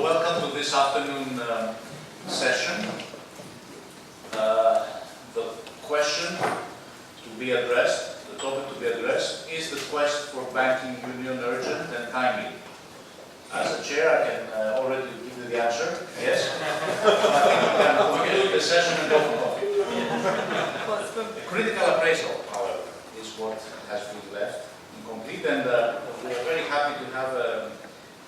welcome to this afternoon session. The question to be addressed, the topic to be addressed, is the quest for banking union urgent and timely? As a chair, I can already give you the answer. Yes. I think we can conclude the session and go for coffee. Critical appraisal, however, is what has been left incomplete, and we are very happy to have a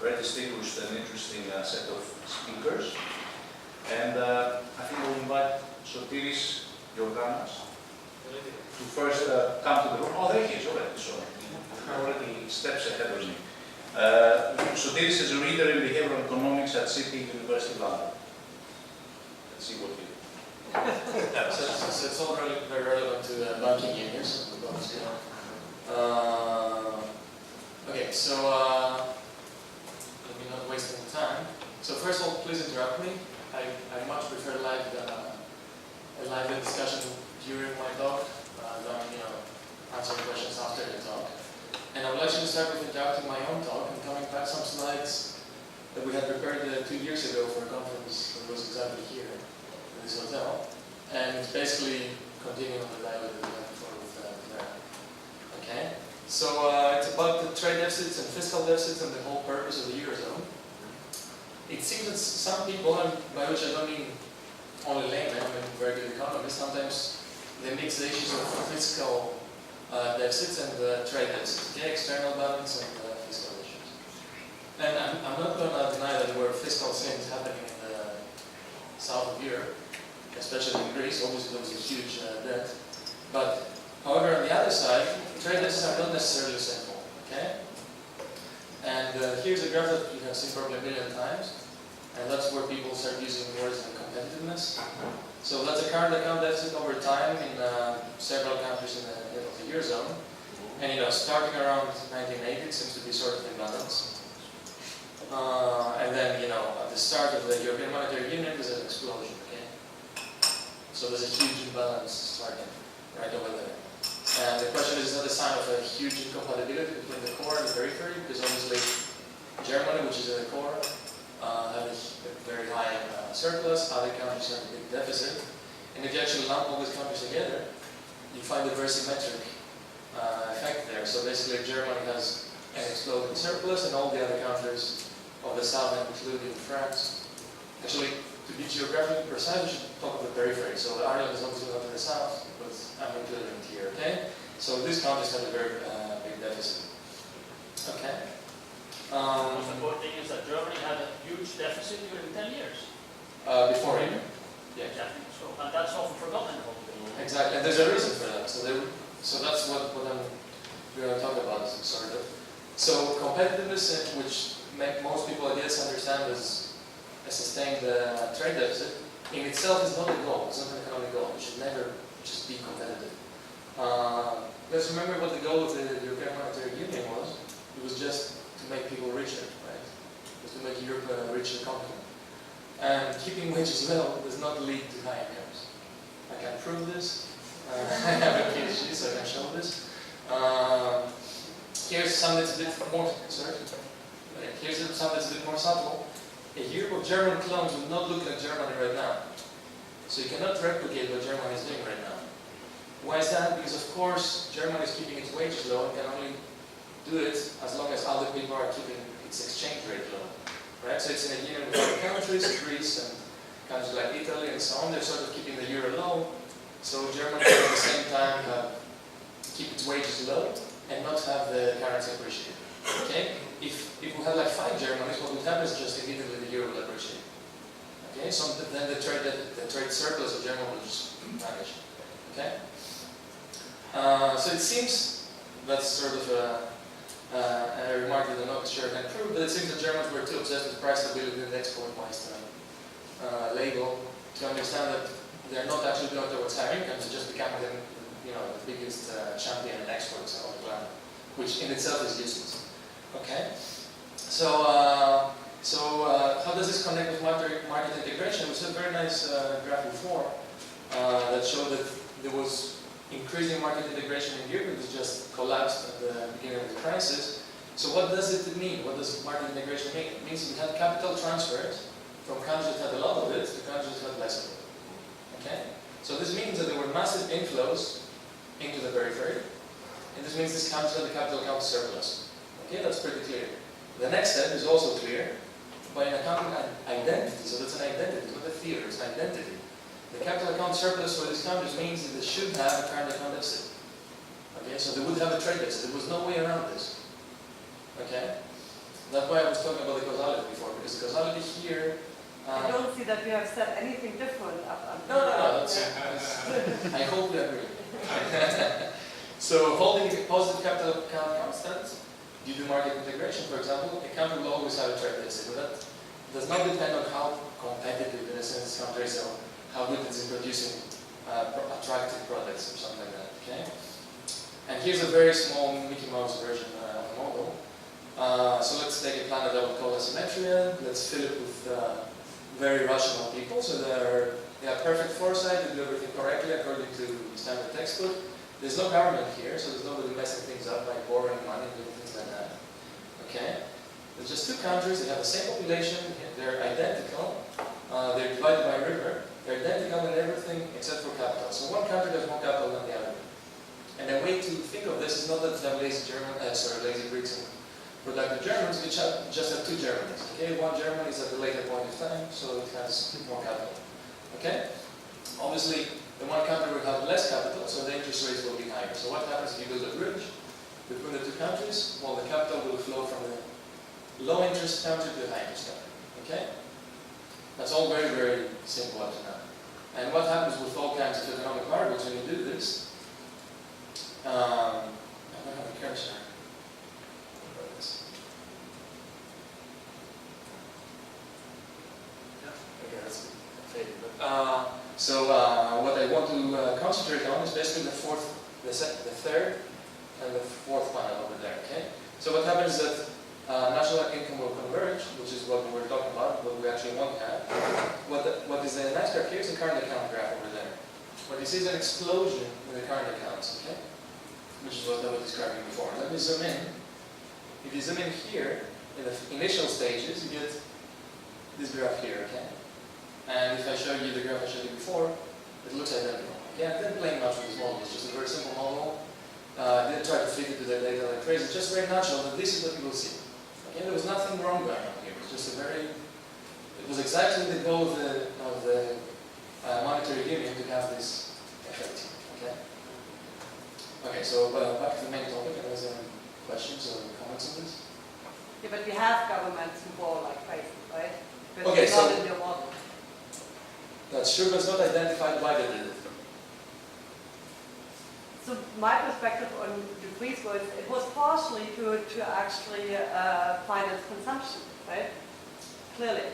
very distinguished and interesting set of speakers. And I think we'll invite Sotiris, Georganas, to first come to the room. Oh, there he is already, so already steps ahead of me. Sotiris is a reader in behavioural economics at City University, London. Let's see what he So it's all very relevant to banking unions. Okay, so let me not waste any time. So first of all, please interrupt me. I much prefer a live discussion during my talk than answering questions after the talk. And I will actually start with interrupting my own talk and coming back some slides that we had prepared 2 years ago for a conference that was exactly here in this hotel. And it's basically continuing on the dialogue that we had before with there. Okay? So it's about the trade deficits and fiscal deficits and the whole purpose of the Eurozone. It seems that some people, and by which I don't mean only laymen, I mean very good economists, sometimes they mix the issues of fiscal deficits and trade deficits, okay? External balance and fiscal issues. And I'm not going to deny that there were fiscal things happening in the south of Europe, especially in Greece. Obviously there was a huge debt. But however, on the other side, trade deficits are not necessarily simple, okay? And here's a graph that you have seen probably a million times, and that's where people start using words like competitiveness. So that's a current account deficit over time in several countries in the Eurozone. And starting around 1980, it seems to be sort of in balance. And then, at the start of the European Monetary Union, there's an explosion, okay? So there's a huge imbalance starting right over there. And the question is not a sign of a huge incompatibility between the core and the periphery, because obviously Germany, which is at the core, has a very high surplus, other countries have a big deficit. And if you actually lump all these countries together, you find a very symmetric effect there. So basically Germany has an exploding surplus, and all the other countries of the south, including France. Actually, to be geographically precise, we should talk of the periphery. So Ireland is obviously not in the south, but I'm including it here, okay? So these countries have a very big deficit. Okay? The important thing is that Germany had a huge deficit during 10 years. Before him? Yeah. Exactly. So, and that's often forgotten in the whole thing. Exactly, and there's a reason for that. So that's what I'm going to talk about, sort of. So competitiveness, which most people, I guess, understand as a sustained trade deficit, in itself is not a goal. It's not an economic goal. We should never just be competitive. Let's remember what the goal of the European Monetary Union was. It was just to make people richer, right? It was to make Europe a richer continent. And keeping wages low does not lead to high incomes. I can prove this. I have a PhD, so I can show this. Here's something that's a bit more, here's something that's a bit more subtle. A Europe of German clones would not look like Germany right now. So you cannot replicate what Germany is doing right now. Why is that? Because of course Germany is keeping its wages low and can only do it as long as other people are keeping its exchange rate low. Right? So it's in a union with other countries, Greece and countries like Italy and so on. They're sort of keeping the euro low. So Germany can at the same time keep its wages low and not have the currency appreciate. Okay? If we had like 5 Germanys, what would happen is just immediately the euro will appreciate. Okay? So then the trade surplus of Germany will just vanish. Okay? So it seems that's sort of a remark that I'm not sure I can prove, but it seems that Germans were too obsessed with price stability and export-wise label to understand that they're not actually going towards higher incomes, they're just becoming the biggest champion in exports on the planet, which in itself is useless. Okay? So how does this connect with market integration? We saw a very nice graph before that showed that there was increasing market integration in Europe. It was just collapsed at the beginning of the crisis. So what does it mean? What does market integration mean? It means we have capital transfers from countries that had a lot of it to countries that had less of it. Okay? So this means that there were massive inflows into the periphery, and this means this country had a capital account surplus. Okay, that's pretty clear. The next step is also clear by an accounting identity. So that's an identity, it's not a theory, it's an identity. The capital account surplus for these countries means that they should have a current account deficit. Okay, so they would have a trade deficit. There was no way around this. Okay? That's why I was talking about the causality before, because the causality here. I don't see that we have said anything different up until No. That's, I hope we agree. So holding the positive capital account constant due to market integration, for example, a country will always have a trade deficit, but that does not depend on how competitive, in a sense, this country is, or how good it is in producing attractive products or something like that. Okay. And here's a very small Mickey Mouse version of the model. So let's take a planet that we call asymmetria. Let's fill it with very rational people. So they have perfect foresight, they do everything correctly according to standard textbook. There's no government here, so there's nobody messing things up by borrowing money and doing things like that. Okay? There's just two countries, they have the same population, they're identical, they're divided by a river, they're identical in everything except for capital. So one country has more capital than the other. And a way to think of this is not that you have lazy Greeks and productive Germans, which just have two Germanies. Okay, one Germany is at a later point of time, so it has more capital. Okay? Obviously, the one country will have less capital, so the interest rates will be higher. So what happens if you build a bridge between the two countries? Well, the capital will flow from the low interest country to the high interest country. Okay? That's all very, very simple up to now. And what happens with all kinds of economic variables when you do this? I don't have a cursor. Okay, that's faded. So what I want to concentrate on is basically the third, and the fourth panel over there. Okay. So what happens is that national income will converge, which is what we're talking about, what we actually want to have. What is the nice graph here is the current account graph over there. What you see is an explosion in the current accounts. Okay. Which is what I was describing before. Let me zoom in. If you zoom in here, in the initial stages, you get this graph here, okay? And if I show you the graph I showed you before, it looks identical. Okay, I didn't play much with this model, it's just a very simple model. I didn't try to fit it to the data like crazy, it's just very natural that this is what you will see. Okay, there was nothing wrong going on here, it was just it was exactly the goal of the monetary union to have this effect. Okay? Okay, so back to the main topic, unless there are any questions or comments on this? Yeah, but we have governments who borrow like crazy, right? But Okay, it's not in your model. That's true, but it's not identified why they did it. So my perspective on the Greece was it was partially to actually finance consumption, right? Clearly.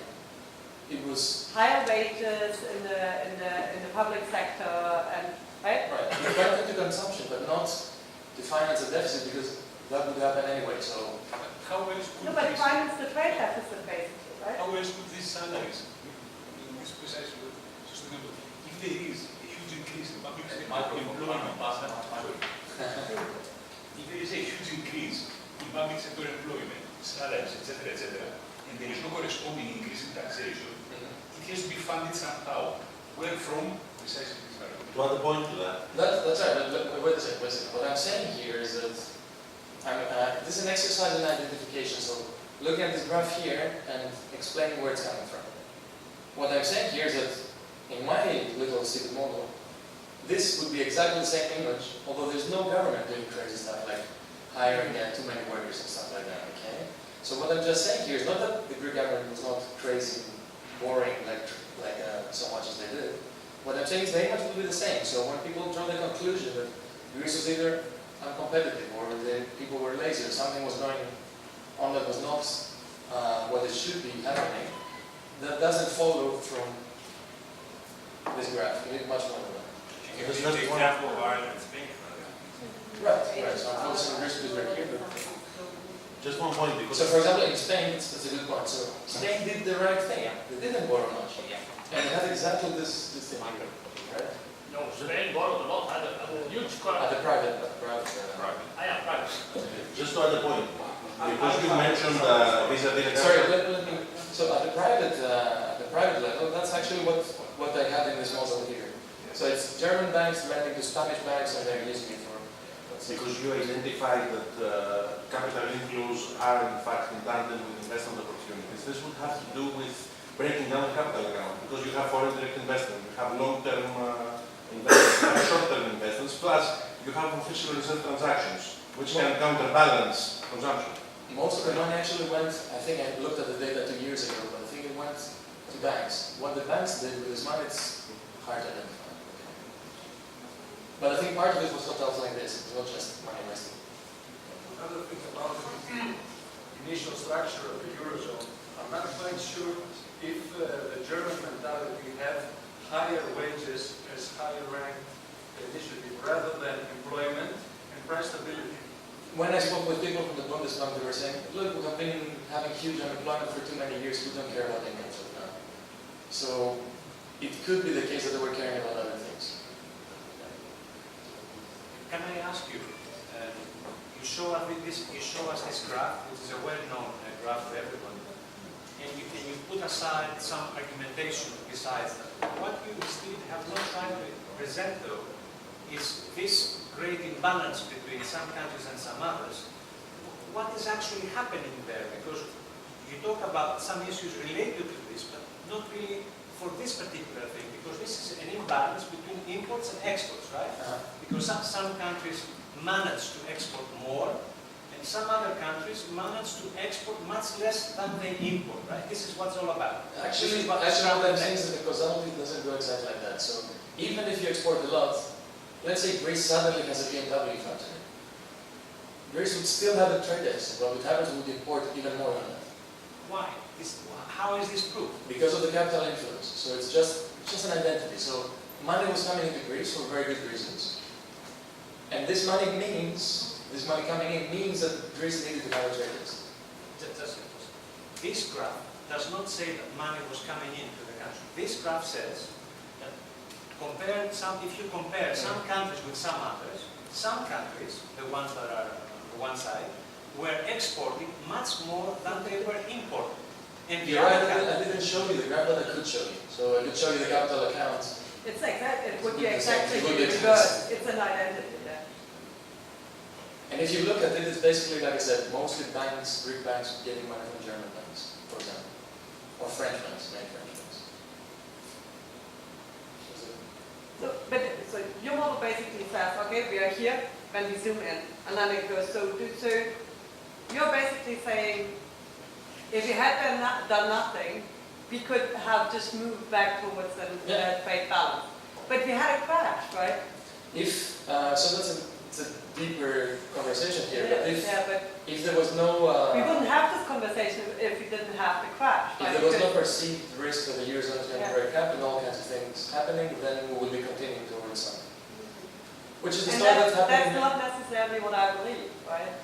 It was Higher wages in the public sector and right? right. It went into consumption, but not to finance a deficit because that would happen anyway. So how else could no, but finance the trade deficit basically, right? how else could these salaries in this precisely sustainable? If there is a huge increase in public sector employment, if there is a huge increase in public sector employment, salaries, etc., and there is no corresponding increase in taxation, it has to be funded somehow. Where from? Precisely this variable. To add a point to that. that's right. But wait a second. What I'm saying here is that this is an exercise in identification. So looking at this graph here and explaining where it's coming from. What I'm saying here is that in my little stupid model, this would be exactly the same image, although there's no government doing crazy stuff like hiring too many workers and stuff like that. Okay. So what I'm just saying here is not that the Greek government was not crazy, boring like so much as they did. What I'm saying is the image will be the same. So when people draw the conclusion that Greece was either uncompetitive or the people were lazy or something was going on that was not what it should be happening, that doesn't follow from this graph. You need much more than that. Can you use the example of Ireland and Spain? Right. So I'm focusing on Greece because we're here. But Just one point, because so for example, in Spain, that's a good point. So Spain did the right thing. They didn't borrow much. And it had exactly this thing here, right? No, Spain borrowed a lot, had a huge At the private. private. just to add a point, Because you mentioned vis-à-vis. Sorry, let me. So at the private level, that's actually what they have in this model here. So it's German banks lending to Spanish banks, and they're using it for. Because you identified that capital inflows are in fact in tandem with investment opportunities. This would have to do with breaking down the capital account, because you have foreign direct investment, you have long-term investments, you have short-term investments, plus you have official reserve transactions, which can counterbalance consumption. Most of the money actually went, I think I looked at the data 2 years ago, but I think it went to banks. What the banks did with this money, it's hard to identify. But I think part of it was hotels like this, it's not just money wasted. Another thing about the initial structure of the Eurozone, I'm not quite sure if the German mentality have higher wages as higher rank initiative rather than employment and price stability. When I spoke with people from the Bundesbank, they were saying, look, we have been having huge unemployment for too many years, we don't care about incomes now. So it could be the case that they were caring about other things. Can I ask you, you show us this graph, which is a well-known graph to everyone, and you put aside some argumentation besides that. What you still have not tried to present, though, is this great imbalance between some countries and some others. What is actually happening there? Because you talk about some issues related to this, but not really for this particular thing, because this is an imbalance between imports and exports, right? Because some countries manage to export more, and some other countries manage to export much less than they import, right? This is what it's all about. Actually, what I'm saying is that the causality doesn't go exactly like that. So even if you export a lot, let's say Greece suddenly has a BMW factory. Greece would still have a trade deficit, but what would happen is we would import even more than that. Why? How is this proved? Because of the capital influence. So it's just an identity. So money was coming into Greece for very good reasons. And this money coming in means that Greece needed to have a trade deficit. This graph does not say that money was coming into the country. This graph says that if you compare some countries with some others, some countries, the ones that are on one side, were exporting much more than they were importing. And you're right, I didn't show you the graph, but I could show you. So I could show you the capital accounts. It would be exactly It would the be reverse. It's an identity there. And if you look at it, it's basically, like I said, mostly banks, Greek banks, getting money from German banks, for example. Or French banks, many French banks. So your model basically says, okay, we are here, when we zoom in, and then it goes, so you're basically saying, if we had done nothing, we could have just moved back towards the trade balance. But we had a crash, right? So it's a deeper conversation here, but if there was no... we wouldn't have this conversation if we didn't have the crash. If there was no perceived risk of the Eurozone is going to break up and all kinds of things happening, then we would be continuing towards something. Which is the story that's happening. That's not necessarily what I believe, right?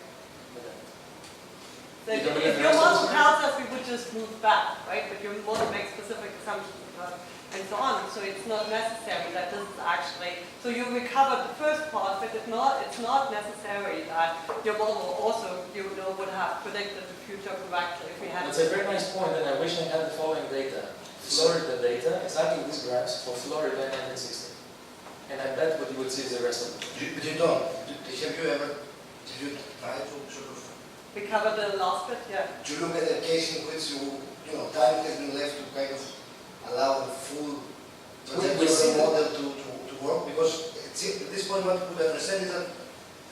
So You don't if believe your the model rest of tells us we would just move back, right? But your model makes specific assumptions about and so on. So it's not necessary that this is actually, so you recovered the first part, but it's not necessary that your model also, would have predicted the future correctly if we had. That's a very nice point, and I wish I had the following data. Florida data, exactly these graphs for Florida in 1960. And I bet what you would see is the rest of it. But you don't. Have you ever, did you try to sort of recover the last bit, yeah. to look at a case in which time has been left to kind of allow the full trajectory model to work? Because at this point what we could understand is that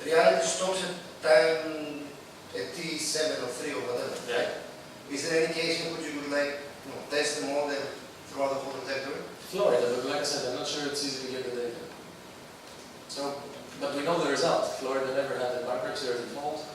reality stops at time at T7 or 3 or whatever. Yeah. Is there any case in which you would test the model throughout the whole trajectory? Florida, but like I said, I'm not sure it's easy to get the data. So, but we know the result. Florida never had a bankruptcy or default.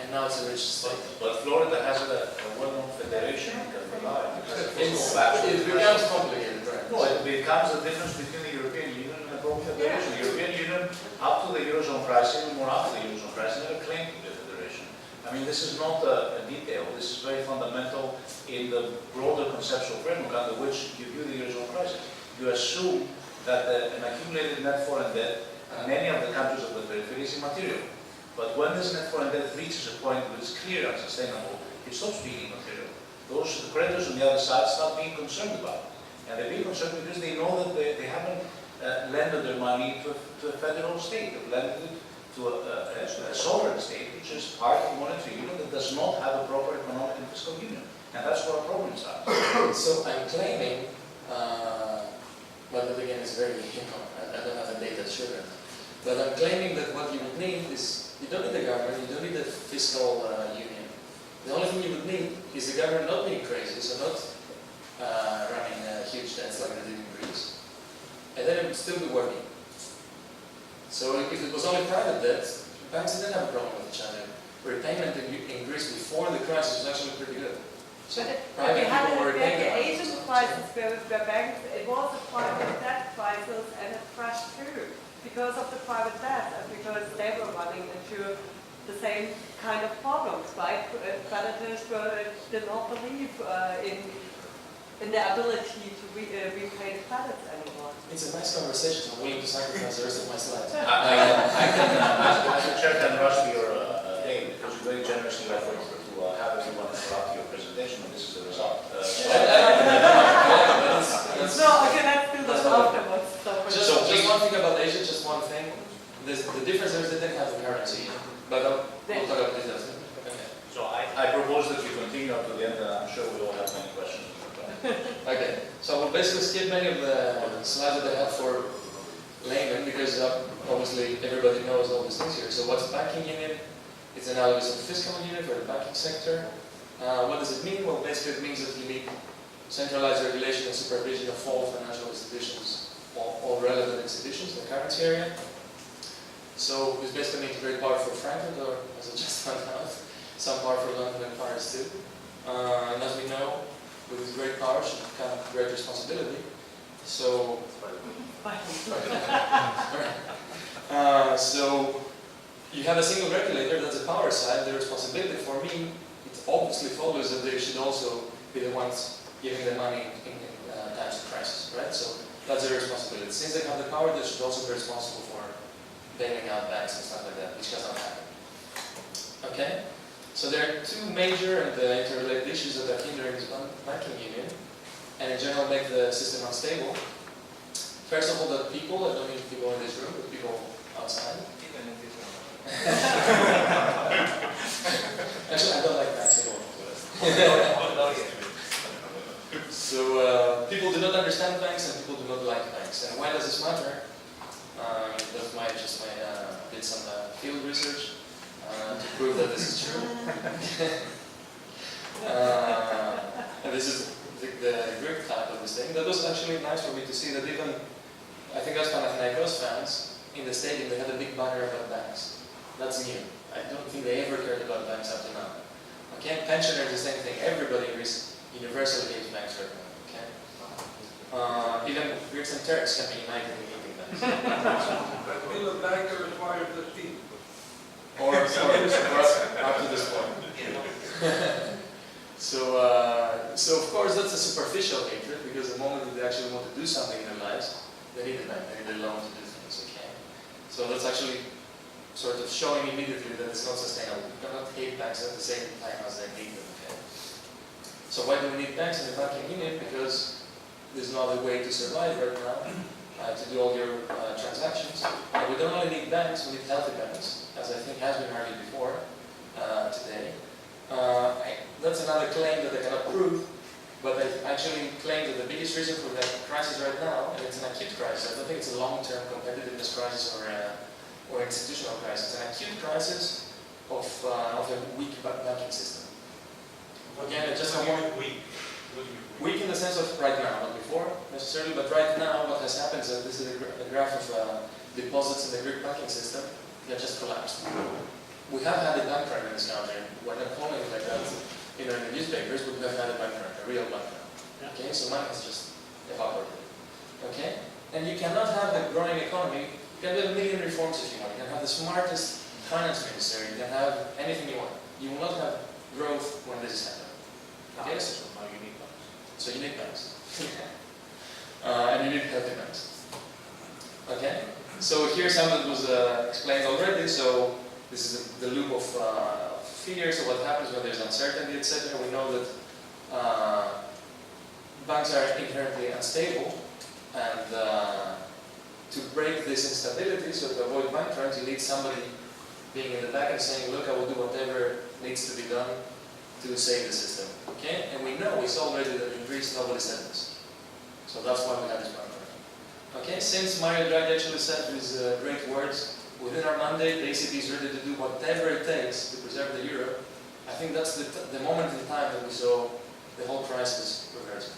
And now it's a rich state. But Florida has a well-known federation you can rely on. It becomes complicated, right? No, it becomes the difference between the European Union and the global federation. The European Union, up to the Eurozone crisis, even more after the Eurozone crisis, never claimed to be a federation. I mean, this is not a detail. This is very fundamental in the broader conceptual framework under which you view the Eurozone crisis. You assume that an accumulated net foreign debt in many of the countries of the periphery is immaterial. But when this net foreign debt reaches a point where it's clear and sustainable, it stops being immaterial. The creditors on the other side start being concerned about it. And they're being concerned because they know that they haven't lended their money to a federal state. They've lended it to a sovereign state, which is part of the monetary union that does not have a proper economic and fiscal union. And that's where our problems are. So I'm claiming, but again, it's very, I don't have the data to show that. But I'm claiming that what you would need is, you don't need the government, you don't need the fiscal union. The only thing you would need is the government not being crazy, so not running huge debts like they did in Greece. And then it would still be working. So if it was only private debt, banks didn't have a problem with each other. Repayment in Greece before the crisis was actually pretty good. So But we had people were the repaying their Asian crisis where banks, it was a private debt crisis and it crashed through because of the private debt and because they were running into the same kind of problems, right? Creditors did not believe in their ability to repay the credits anymore. It's a nice conversation. I'm willing to sacrifice the rest of my slides. As the chair can rush to your day, because you very generously offered to have everyone interrupt your presentation, and this is the result. No, okay, let's do this afterwards. Just one thing about Asia, just one thing. The difference is they didn't have the currency, but we'll talk about this later. Okay. So I propose that we continue up to the end, and I'm sure we all have many questions. Okay, so we'll basically skip many of the slides that I have for laymen because obviously everybody knows all these things here. So what's a banking union? It's analogous to the fiscal union for the banking sector. What does it mean? Well, basically it means that you need centralized regulation and supervision of all financial institutions, all relevant institutions in the currency area. So it's basically means great power for Frankfurt, or as I just found out, some power for London and Paris too. And as we know, with this great power should come great responsibility. So, so you have a single regulator, that's the power side. The responsibility for me, it obviously follows that they should also be the ones giving the money in times of crisis, right? So that's their responsibility. Since they have the power, they should also be responsible for bailing out banks and stuff like that, which has not happened. Okay? So there are two major and interrelated issues that are hindering this banking union, and in general make the system unstable. First of all, that people, I don't mean people in this room, but people outside. Even in this room. Actually, I don't like banks at all. So people do not understand banks and people do not like banks. And why does this matter? That's my did some field research. To prove that this is true. And this is the Greek type of this thing. That was actually nice for me to see that even, I think that's Panathinaikos fans, in the stadium they had a big banner about banks. That's new. I don't think they ever cared about banks up to now. Okay, pensioners, the same thing. Everybody in Greece universally hates banks right now. Okay? Even Greeks and Turks can be united in hating banks. But will a banker require 13? Or up to this point. So of course that's a superficial hatred because the moment that they actually want to do something in their lives, they need a bank, they need a loan to do things. Okay, so that's actually sort of showing immediately that it's not sustainable. You cannot hate banks at the same time as they need them. Okay, so why do we need banks in the banking union? Because there's no other way to survive right now. To do all your transactions. And we don't only need banks, we need healthy banks, as I think has been argued before today. That's another claim that I cannot prove, but I actually claim that the biggest reason for the crisis right now, and it's an acute crisis, I don't think it's a long-term competitiveness crisis or institutional crisis, it's an acute crisis of a weak banking system. Again, just a more weak in the sense of right now, not before necessarily, but right now what has happened is that this is a graph of deposits in the Greek banking system. They have just collapsed. We have had a bank run in this country. We're not calling it like that in the newspapers, but we have had a bank run, a real bank run. Okay, so money has just evaporated. Okay? And you cannot have a growing economy. You can do a million reforms if you want. You can have the smartest finance minister. You can have anything you want. You will not have growth when this is happening. Okay? So you need banks. And you need healthy banks. Okay? So here's how that was explained already. So this is the loop of fear. So what happens when there's uncertainty, etc. We know that banks are inherently unstable, and to break this instability, so to avoid bank runs, you need somebody being in the back and saying, look, I will do whatever needs to be done to save the system. Okay? And we know, we saw already that in Greece nobody said this. So that's why we have this bank run. Okay? Since Mario Draghi actually said these great words, within our mandate, the ECB is ready to do whatever it takes to preserve the euro. I think that's the moment in time that we saw the whole crisis reversing.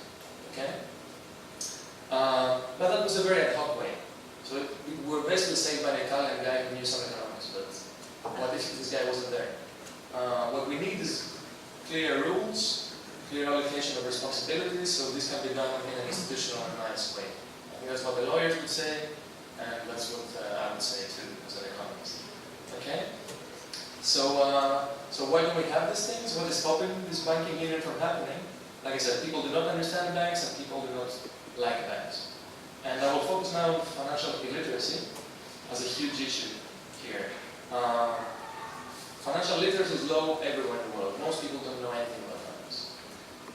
Okay? But that was a very ad hoc way. So we were basically saved by an Italian guy who knew some economics, but what if this guy wasn't there? What we need is clear rules, clear allocation of responsibilities, so this can be done in an institutional and nice way. I think that's what the lawyers would say, and that's what I would say too, as an economist. Okay? So why do we have these things? What is stopping this banking union from happening? Like I said, people do not understand banks, and people do not like banks. And I will focus now on financial illiteracy as a huge issue here. Financial literacy is low everywhere in the world. Most people don't know anything about finance.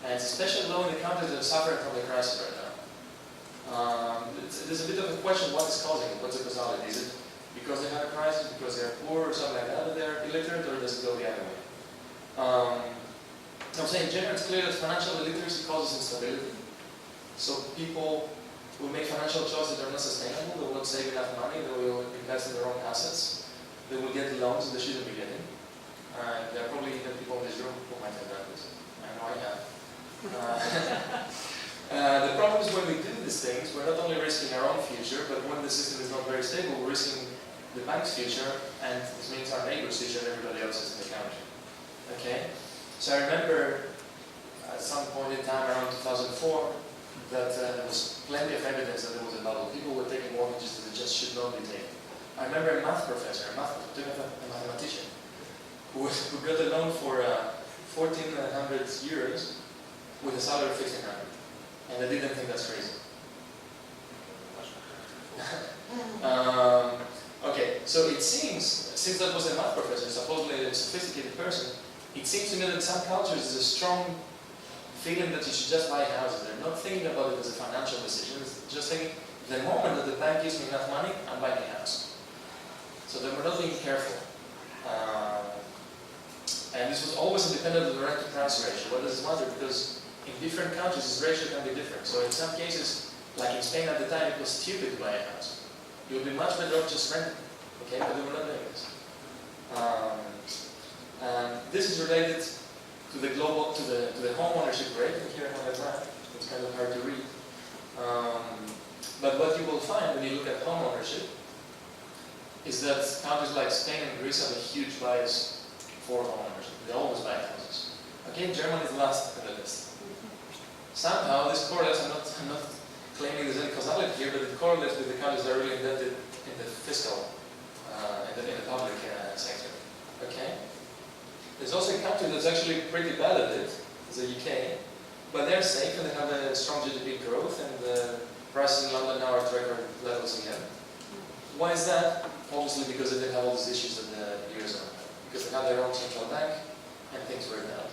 And it's especially low in the countries that are suffering from the crisis right now. There's a bit of a question, what is causing it? What's the causality? Is it because they have a crisis, because they're poor or something like that they're illiterate, or does it go the other way? I'm saying in general, it's clear that financial illiteracy causes instability. So people will make financial choices that are not sustainable, they will not save enough money, they will invest in their own assets, they will get loans that they shouldn't be getting. And there are probably even people in this room who might have done this. I know I have. The problem is when we do these things, we're not only risking our own future, but when the system is not very stable, we're risking the bank's future, and this means our neighbor's future and everybody else's in the country. Okay? So I remember at some point in time around 2004, that there was plenty of evidence that there was a bubble. People were taking mortgages that they just should not be taken. I remember a math professor, a mathematician, who got a loan for 1,400 euros with a salary of 1,500. And I didn't think that's crazy. Okay, so it seems, since that was a math professor, supposedly a sophisticated person, it seems to me that in some cultures there's a strong feeling that you should just buy houses. They're not thinking about it as a financial decision, it's just thinking, the moment that the bank gives me enough money, I'm buying a house. So they were not being careful. And this was always independent of the rent to price ratio. What does it matter? Because in different countries, this ratio can be different. So in some cases, like in Spain at the time, it was stupid to buy a house. It would be much better off just renting. Okay, but they were not doing this. And this is related to the global, to the home ownership rate. And here I have a graph. It's kind of hard to read. But what you will find when you look at home ownership is that countries like Spain and Greece have a huge bias for home ownership. They always buy houses. Okay, Germany is last on the list. Somehow this correlates. I'm not claiming there's any causality here, but it correlates with the countries that are really indebted in the fiscal, in the public sector. Okay. There's also a country that's actually pretty bad at it, it's the UK, but they're safe and they have a strong GDP growth, and the prices in London now are at record levels again. Why is that? Obviously because they didn't have all these issues that the eurozone had. Because they had their own central bank and things were down.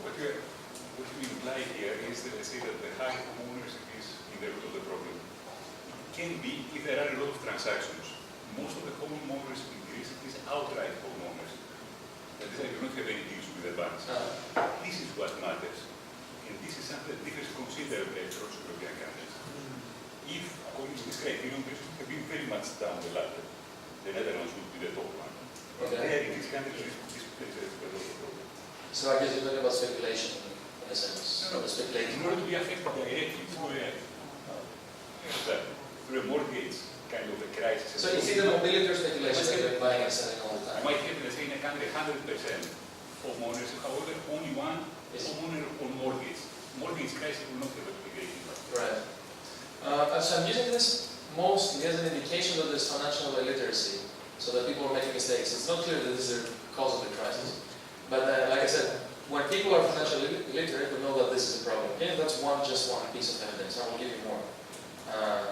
What you imply here is that they say that the high home ownership is in the root of the problem. It can be if there are a lot of transactions. Most of the home ownership in Greece is outright home ownership. That is, I do not have any deals with the banks. This is what matters. And this is something that differs considerably across European countries. If, according to this criterion, Greece would have been very much down the ladder, the Netherlands would be the top one. But there, in these countries, this plays a lot of problem. So I guess you're talking about speculation in a sense. No, speculating. in order to be affected directly through a mortgage kind of a crisis. So it's either mobility or speculation that you're buying and selling all the time. You might have, let's say, in a country 100% home ownership, however, only one homeowner on mortgage. Mortgage crisis will not have a great impact. Right. So I'm using this mostly as an indication that there's financial illiteracy, so that people are making mistakes. It's not clear that this is the cause of the crisis. But like I said, when people are financially illiterate, we know that this is a problem. Okay, that's just one piece of evidence. I will give you more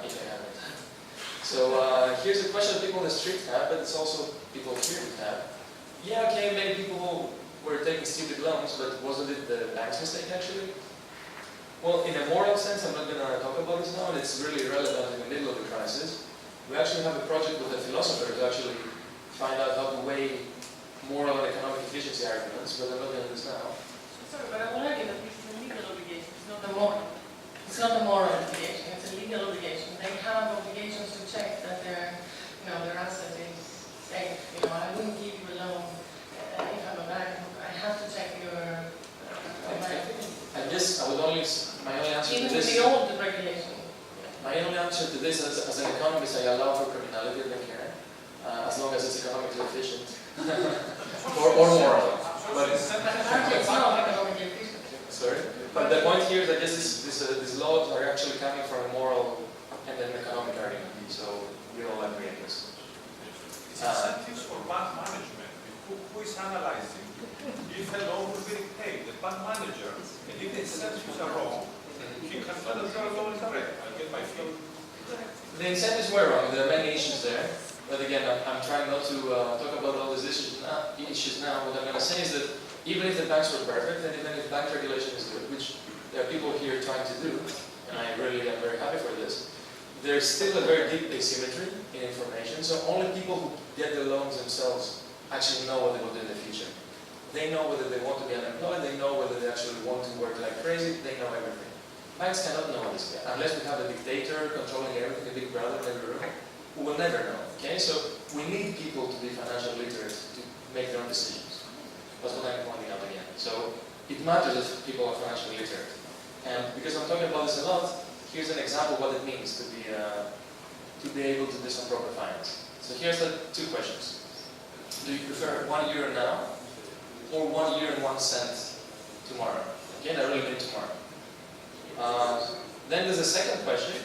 if I have it. So here's a question that people on the street have, but it's also people here would have. Yeah, okay, many people were taking stupid loans, but wasn't it the bank's mistake actually? Well, in a moral sense, I'm not going to talk about this now, and it's really relevant in the middle of the crisis. We actually have a project with a philosopher to actually find out how to weigh moral and economic efficiency arguments, but I'm not going to do this now. Sorry, but I want to argue that this is a legal obligation, it's not a moral. It's not a moral obligation, it's a legal obligation. They have obligations to check that their asset is safe. I wouldn't give you a loan if I'm a bank. I have to check your I would only, my only answer to this. Even beyond the regulation. My only answer to this, as an economist, I allow for criminality, I don't care, as long as it's economically efficient or moral. But it's not economically efficient. Sorry, but the point here is that these laws are actually coming from a moral and an economic argument. So we all agree on this. It's incentives for bank management. Who is analyzing? If a loan will be repaid, the bank manager, and if the incentives are wrong, he can tell us the loan is correct. I get my fee. The incentives were wrong. There are many issues there. But again, I'm trying not to talk about all these issues now. What I'm going to say is that even if the banks were perfect, and even if bank regulation is good, which there are people here trying to do, and I really am very happy for this, there's still a very deep asymmetry in information. So only people who get the loans themselves actually know what they will do in the future. They know whether they want to be unemployed, they know whether they actually want to work like crazy, they know everything. Banks cannot know this yet, unless we have a dictator controlling everything, a big brother in every room, who will never know, okay? So we need people to be financially literate to make their own decisions. That's what I'm pointing out again. So it matters if people are financially literate. And because I'm talking about this a lot, here's an example of what it means to be able to do some proper finance. So here's the two questions. Do you prefer €1 now, or €1.01 tomorrow? Again, I really mean tomorrow. Then there's a second question.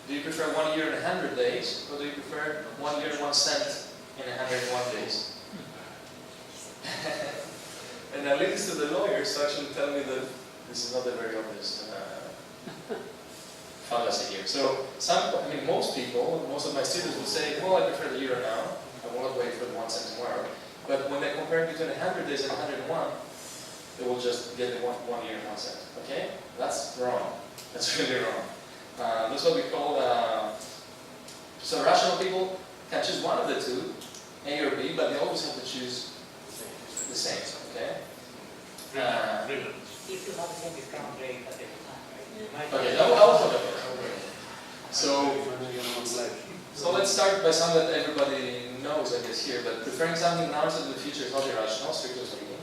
Do you prefer 1 year and 100 days, or do you prefer 1 year and 1 cent in 101 days? And I leave this to the lawyers to actually tell me that this is not a very obvious fallacy here. So most people, most of my students will say, well, I prefer the euro now. I will not wait for the 1 cent tomorrow. But when they compare between 100 days and 101, they will just get the 1 year and 1 cent. Okay? That's wrong. That's really wrong. That's what we call, so rational people can choose one of the two, A or B, but they always have to choose the same, okay? If you have the same discount rate at every time, right? Okay, I will talk about it. So let's start by something that everybody knows, I guess, here, but preferring something now instead of the future is not irrational, strictly speaking.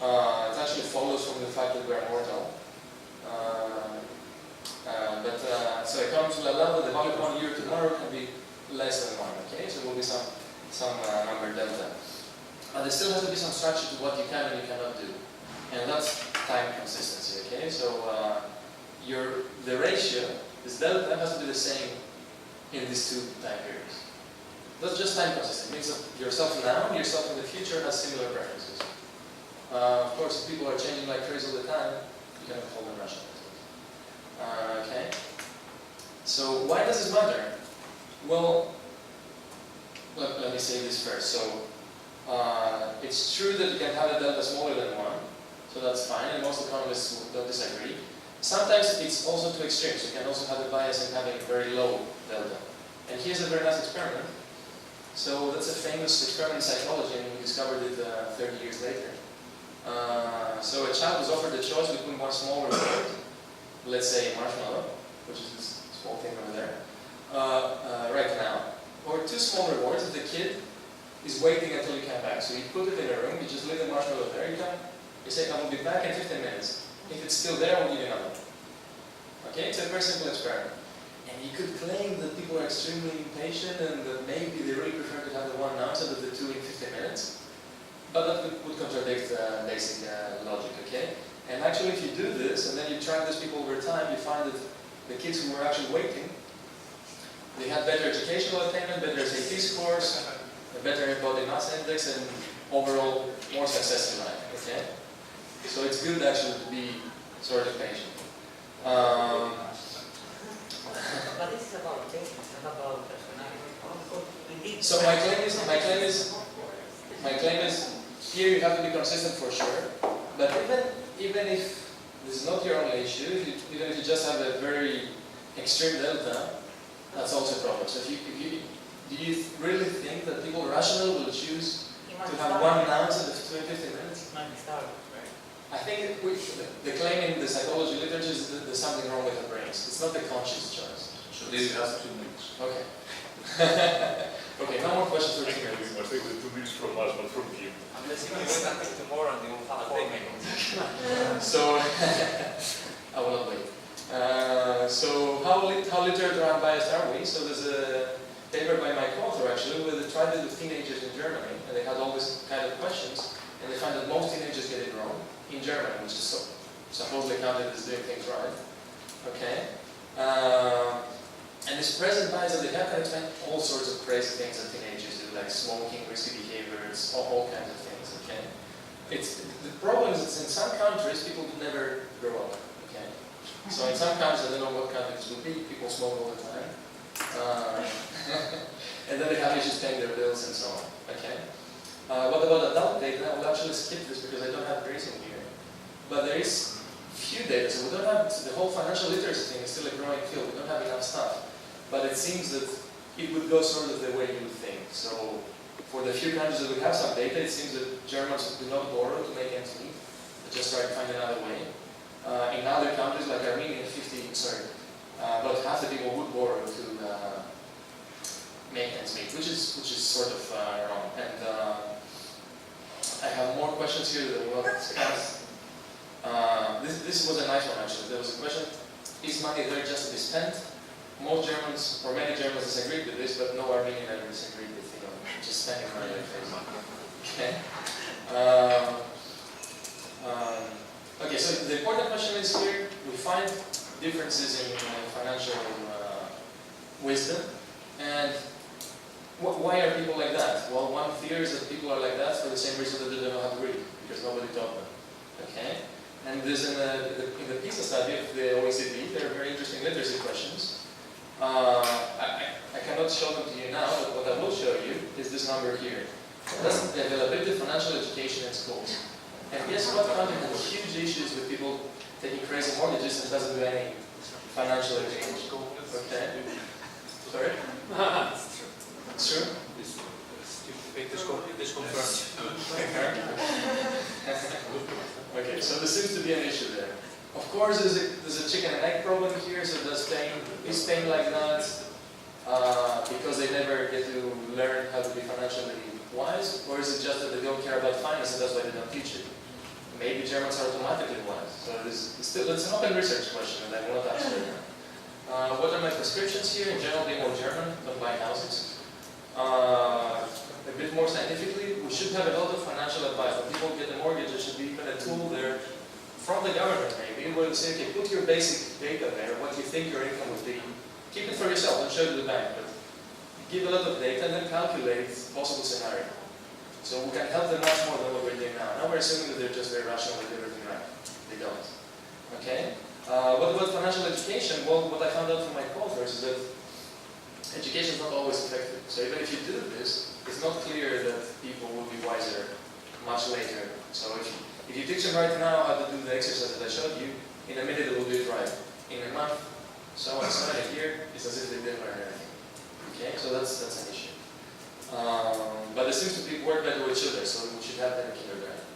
It actually follows from the fact that we are mortal. So economics will allow that the value of 1 year tomorrow can be less than 1, okay? So there will be some number delta. But there still has to be some structure to what you can and you cannot do. And that's time consistency, okay? So the ratio, this delta, has to be the same in these two time periods. That's just time consistency. It means that yourself now and yourself in the future has similar preferences. Of course, if people are changing like crazy all the time, you cannot hold them rational. Okay? So why does this matter? Well, let me say this first. So it's true that you can have a delta smaller than 1, so that's fine, and most economists don't disagree. Sometimes it's also too extreme, so you can also have a bias in having a very low delta. And here's a very nice experiment. So that's a famous experiment in psychology, and we discovered it 30 years later. So a child was offered the choice between one small reward, let's say marshmallow, which is this small thing over there, right now, or 2 small rewards if the kid is waiting until you come back. So you put it in a room, you just leave the marshmallow there, you say, I will be back in 15 minutes. If it's still there, I will give you another one. Okay, it's a very simple experiment. And you could claim that people are extremely impatient and that maybe they really prefer to have the one now instead of the 2 in 15 minutes. But that would contradict basic logic, okay? And actually, if you do this, and then you track these people over time, you find that the kids who were actually waiting, they had better educational attainment, better SAT scores, a better body mass index, and overall more success in life, okay? So it's good actually to be sort of patient. But this is about patience, not about personality. So my claim is, here you have to be consistent for sure, but even if this is not your only issue, even if you just have a very extreme delta, that's also a problem. So do you really think that people rational will choose to have one noun instead of 15 minutes? I think the claim in the psychology literature is that there's something wrong with the brains. It's not a conscious choice. So this has 2 minutes. Okay. Okay, no more questions for 2 minutes. You must take the 2 minutes from us, not from him. Unless you wait until tomorrow and you will have 4 minutes. So, I will not wait. So, how literate or unbiased are we? So there's a paper by my co-author actually, where they tried it with teenagers in Germany, and they had all these kind of questions, and they found that most teenagers get it wrong in Germany, which is supposedly counted as doing things right. Okay? And this present bias that they have can explain all sorts of crazy things that teenagers do, like smoking, risky behaviors, all kinds of things. Okay? The problem is that in some countries people never grow up. Okay? So in some countries, I don't know what countries would be, people smoke all the time. And then they have issues paying their bills and so on. Okay? What about adult data? I will actually skip this because I don't have Greece in here. But there is few data, so we don't have, the whole financial literacy thing is still a growing field, we don't have enough stuff. But it seems that it would go sort of the way you would think. So for the few countries that we have some data, it seems that Germans do not borrow to make ends meet. They just try to find another way. In other countries like Armenia, about half the people would borrow to make ends meet, which is sort of wrong. And I have more questions here that we will discuss. This was a nice one actually. There was a question: is money there just to be spent? Most Germans, or many Germans, disagreed with this, but no Armenian ever disagreed with just spending money like crazy. Okay. Okay. So the important question is here: we find differences in financial wisdom, and why are people like that? Well, one theory is that people are like that for the same reason that they don't know how to read, because nobody taught them. Okay. And there's in the PISA study of the OECD, there are very interesting literacy questions. I cannot show them to you now, but what I will show you is this number here. That's the availability of financial education in schools. And guess what country has huge issues with people taking crazy mortgages and doesn't do any financial education? Okay. Sorry? It's true? This confirms. Okay, so there seems to be an issue there. Of course, there's a chicken and egg problem here. So is Spain like that because they never get to learn how to be financially wise, or is it just that they don't care about finance and that's why they don't teach it? Maybe Germans are automatically wise. So it's an open research question, and I will not answer it now. What are my prescriptions here? In general, be more German, don't buy houses. A bit more scientifically, we should have a lot of financial advice. When people get a mortgage, there should be even a tool there from the government maybe, where they say, okay, put your basic data there, what you think your income would be. Keep it for yourself, don't show it to the bank, but give a lot of data and then calculate possible scenario. So we can help them much more than what we're doing now. Now we're assuming that they're just very rational and everything right. They don't. Okay? What about financial education? Well, what I found out from my co-authors is that education is not always effective. So even if you do this, it's not clear that people will be wiser much later. So if you teach them right now how to do the exercise that I showed you, in a minute they will do it right. In a month, so on, so in a year, it's as if they didn't learn anything. Okay, so that's an issue. But it seems to work better with children, so we should have them in kindergarten.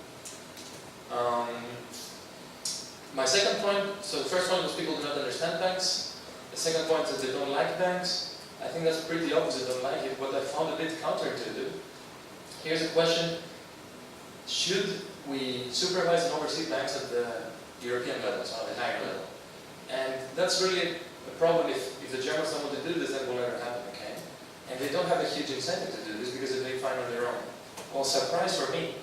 My second point, so the first point was people do not understand banks. The second point is they don't like banks. I think that's pretty obvious, they don't like it. What I found a bit counterintuitive. Here's a question: should we supervise and oversee banks at the European level, so at the higher level? And that's really a problem if the Germans don't want to do this, then it will never happen, okay? And they don't have a huge incentive to do this because they find on their own. Well, surprise for me,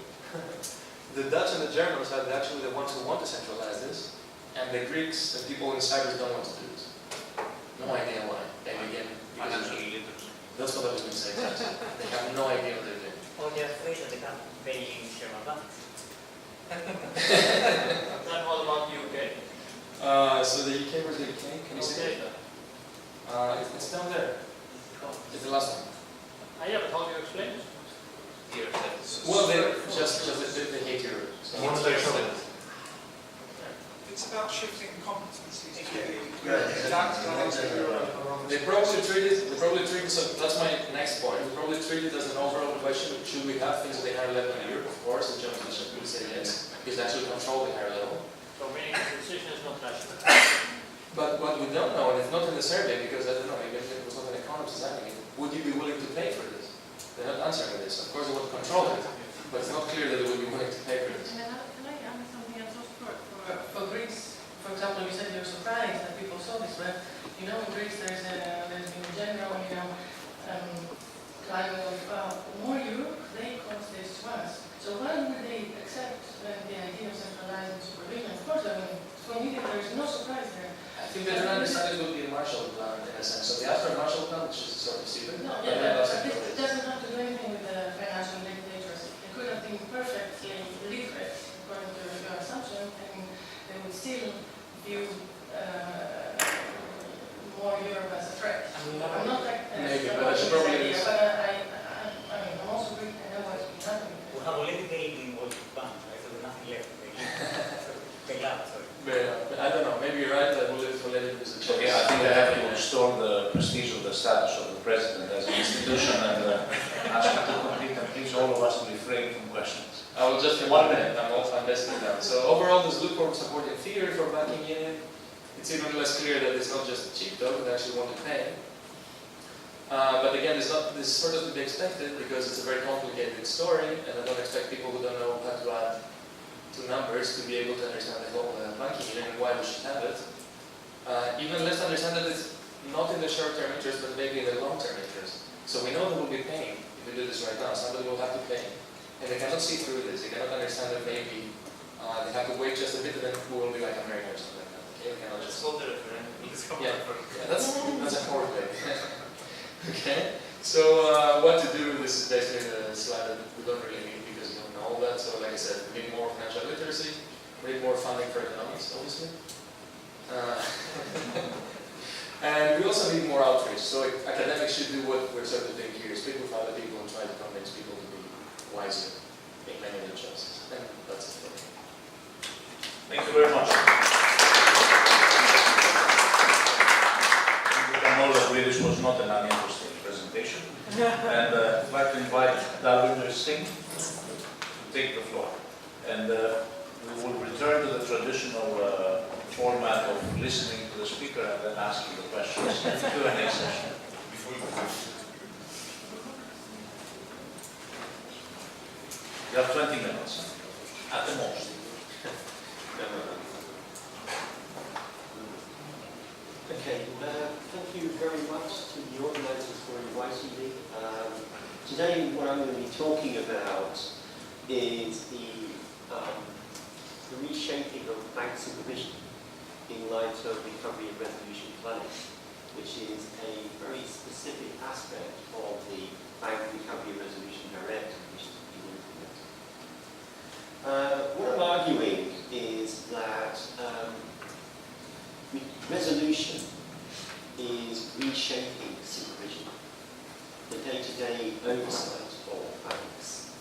the Dutch and the Germans are actually the ones who want to centralize this, and the Greeks and people in Cyprus don't want to do this. No idea why. They begin that's what I was going to say. They have no idea what they're doing. Or they're afraid that they can't pay in German banks. Then what about the UK? So the UK, where's the UK? Can you see it? It's down there. It's the last one. Yeah, but how do you explain this? Well, they just the behavior. It's about shifting competencies to They probably treat it, so that's my next point. They probably treat it as an overall question: should we have things at the higher level in Europe? Of course, the German Bishop will say yes, because actually control the higher level. So meaning the decision is not rational. But what we don't know, and it's not in the survey, because I don't know, even if it was not an economist designing it, would you be willing to pay for this? They're not answering this. Of course, they want to control it, but it's not clear that they would be willing to pay for this. Can I add something else for Greece? For example, you said you're surprised that people saw this, but you know, in Greece there's been a general, climate of more Europe, they caused this to us. So why would they accept the idea of centralizing supervision? Of course, for me there's no surprise there. I think they don't understand it would be a Marshall Plan in a sense. So they asked for a Marshall Plan, which is sort of stupid. No, yeah, but this doesn't have to do anything with the financial literacy. They could have been perfectly literate, according to your assumption, and they would still view more Europe as a threat. I'm not like maybe, but I should probably idea, but I'm also Greek, I know what's been happening. We have already paid in what you planned, right? So there's nothing left. They left, sorry. But I don't know, maybe you're right, we'll leave it for later because it's a Okay, I think I have to restore the prestige of the status of the president as an institution and ask you to complete and please all of us to refrain from questions. I will just in 1 minute, I'm basically done. So overall, this look for support in theory for banking union. It's even less clear that it's not just cheap though, they actually want to pay. But again, this sort of to be expected because it's a very complicated story, and I don't expect people who don't know how to add two numbers to be able to understand the whole banking union and why we should have it. Even less understand that it's not in the short-term interest, but maybe in the long-term interest. So we know there will be pain if we do this right now. Somebody will have to pay. And they cannot see through this. They cannot understand that maybe they have to wait just a bit and then we will be like America or something like that. Okay? They cannot just... Hold the referendum. Yeah, that's a core thing. Okay? So what to do, this is basically the slide that we don't really need because you don't know all that. So like I said, we need more financial literacy, we need more funding for economics, obviously. And we also need more outreach. So academics should do what we're sort of doing here, speak with other people and try to convince people to be wiser, make many of their choices. And that's it for me. Thank you very much. We can all agree this was not an uninteresting presentation. And I'd like to invite Dalvinder Singh to take the floor. And we will return to the traditional format of listening to the speaker and then asking the questions in the Q&A session. You have 20 minutes, at the most. Okay, thank you very much to the organisers for inviting me. Today what I'm going to be talking about is the reshaping of bank supervision in light of recovery and resolution planning, which is a very specific aspect of the Bank Recovery and Resolution Directive which is being implemented. What I'm arguing is that resolution is reshaping supervision, the day-to-day oversight of banks,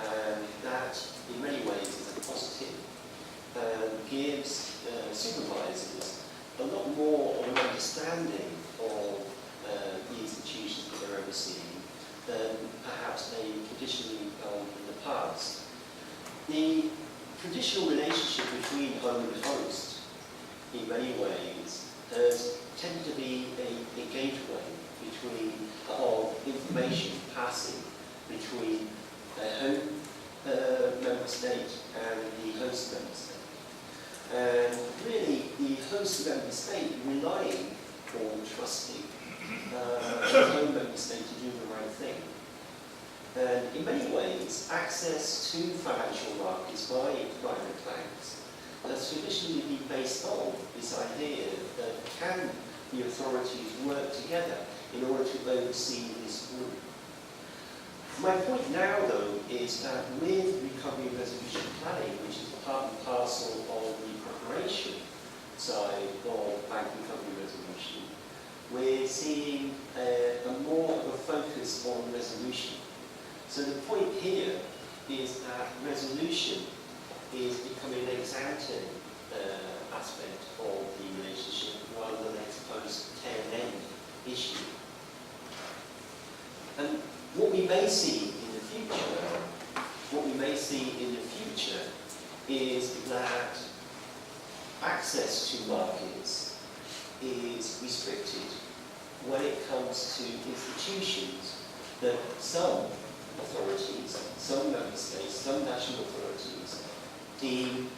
and that in many ways is a positive and gives supervisors a lot more of an understanding of the institutions that they're overseeing than perhaps they traditionally in the past. The traditional relationship between home and host in many ways has tended to be a gateway between of information passing between a home member state and the host member state. And really, the host member state relying or trusting the home member state to do the right thing. And in many ways, access to financial markets by private banks has traditionally been based on this idea that can the authorities work together in order to oversee this group. My point now, though, is that with recovery and resolution planning, which is part and parcel of the preparation side of bank recovery and resolution, we're seeing a more of a focus on resolution So the point here is that resolution is becoming an ex-ante aspect of the relationship rather than an ex-post-tail-end issue. And what we may see in the future, is that access to markets is restricted when it comes to institutions that some authorities, some member states, some national authorities deem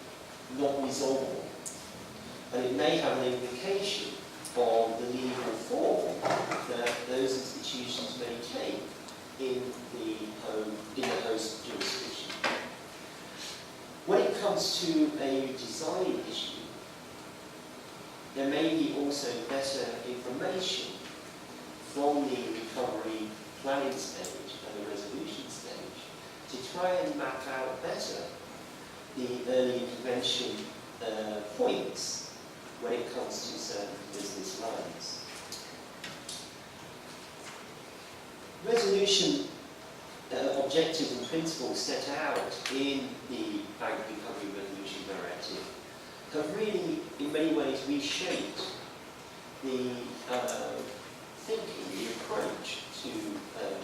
not resolvable. And it may have an implication on the legal form that those institutions may take in the host jurisdiction. When it comes to a design issue, there may be also better information from the recovery planning stage and the resolution stage to try and map out better the early intervention points when it comes to certain business lines. Resolution objectives and principles set out in the Bank Recovery Resolution Directive have really, in many ways, reshaped the thinking, the approach to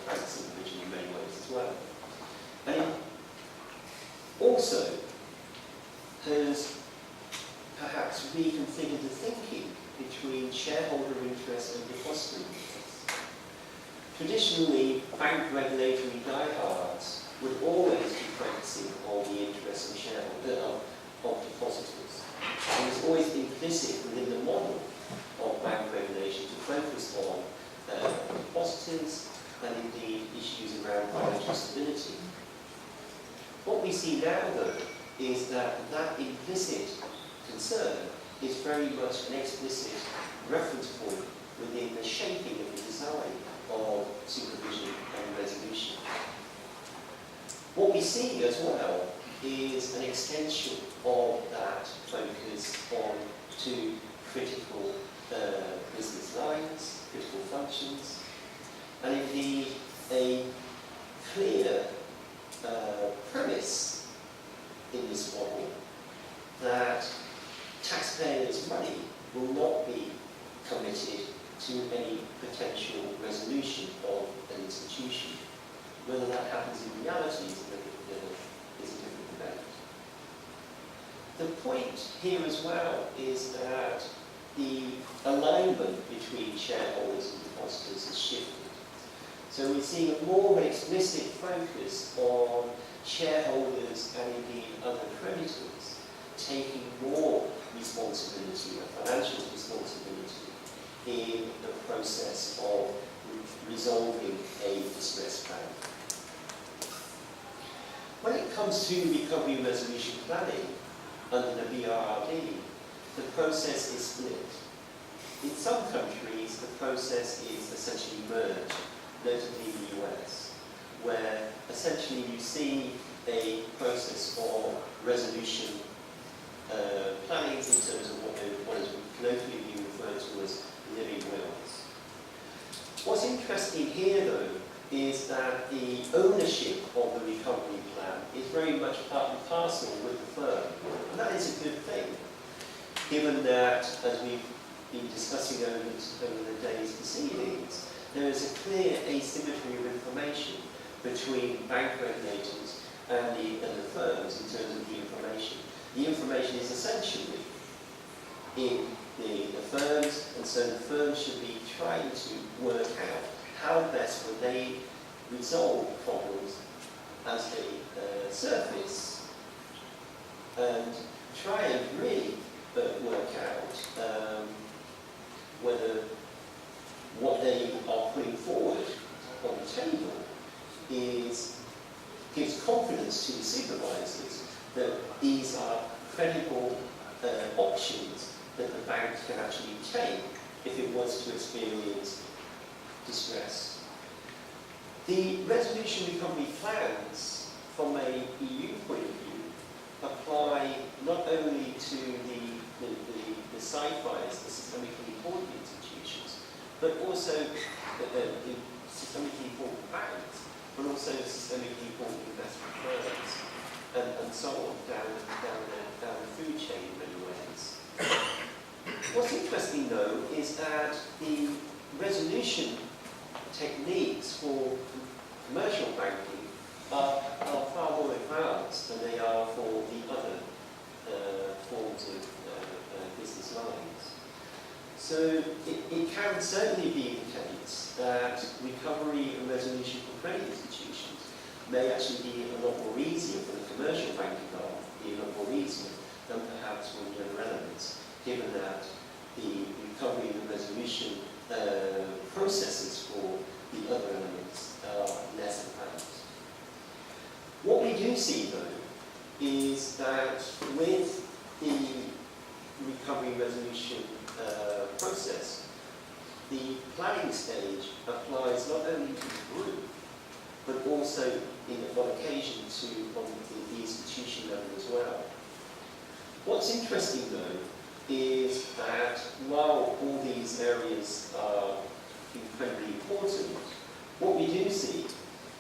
bank supervision in many ways as well. And it also has perhaps reconfigured the thinking between shareholder interest and depository interest. Traditionally, bank regulatory diehards would always be focusing on the interests of shareholders, of depositors. It was always implicit within the model of bank regulation to focus on depositors and indeed issues around financial stability. What we see now, though, is that that implicit concern is very much an explicit reference point within the shaping of the design of supervision and resolution. What we see as well is an extension of that focus on two critical business lines, critical functions, and indeed a clear premise in this model that taxpayers' money will not be committed to any potential resolution of an institution. Whether that happens in reality is a different debate. The point here as well is that the alignment between shareholders and depositors has shifted. So we're seeing a more of an explicit focus on shareholders and indeed other creditors taking more responsibility, financial responsibility, in the process of resolving a distressed bank. When it comes to recovery and resolution planning under the BRRD, the process is split. In some countries, the process is essentially merged, notably the US, where essentially you see a process of resolution planning in terms of what is colloquially being referred to as living wills. What's interesting here, though, is that the ownership of the recovery plan is very much part and parcel with the firm. And that is a good thing, given that, as we've been discussing over the day's proceedings, there is a clear asymmetry of information between bank regulators and the firms in terms of the information. The information is essentially in the firms, and so the firms should be trying to work out how best would they resolve problems as they surface, and try and really work out whether what they are putting forward on the table gives confidence to the supervisors that these are credible options that the bank can actually take if it was to experience distress. The resolution recovery plans, from a EU point of view, apply not only to the SIFIs, the systemically important institutions, but also the systemically important banks, but also systemically important investment firms, and so on, down the food chain in many ways. What's interesting, though, is that the resolution techniques for commercial banking are far more advanced than they are for the other forms of business lines. So it can certainly be the case that recovery and resolution for credit institutions may actually be a lot more easier for the commercial banking arm, be a lot more easier than perhaps for the other elements, given that the recovery and resolution processes for the other elements are less advanced. What we do see, though, is that with the recovery and resolution process, the planning stage applies not only to the group, but also on occasion to the institution level as well. What's interesting, though, is that while all these areas are incredibly important, what we do see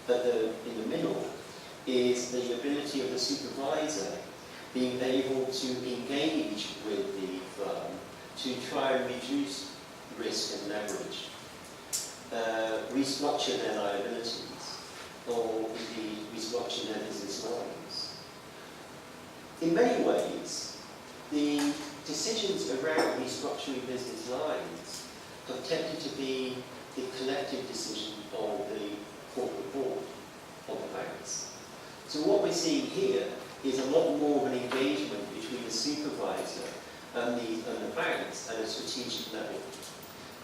in the middle is the ability of the supervisor being able to engage with the firm to try and reduce risk and leverage, restructure their liabilities, or indeed restructure their business lines. In many ways, the decisions around restructuring business lines have tended to be the collective decision of the corporate board of the banks. So what we're seeing here is a lot more of an engagement between the supervisor and the banks at a strategic level,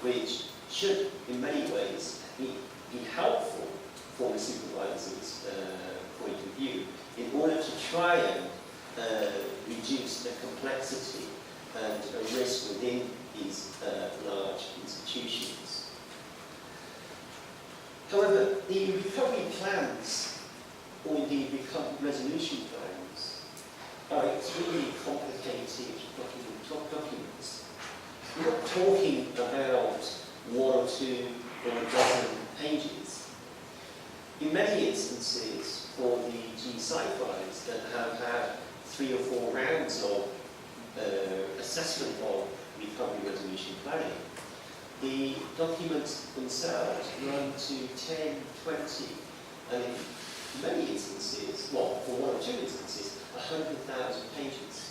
which should, in many ways, be helpful for the supervisor's point of view in order to try and reduce the complexity and risk within these large institutions. However, the recovery plans, or indeed resolution plans, are extremely complicated documents. We're not talking about one or two or a dozen pages. In many instances, for the G-Cyphers that have had 3 or 4 rounds of assessment of recovery resolution planning, the documents themselves run to 10, 20, and in many instances, well, for 1 or 2 instances, 100,000 pages.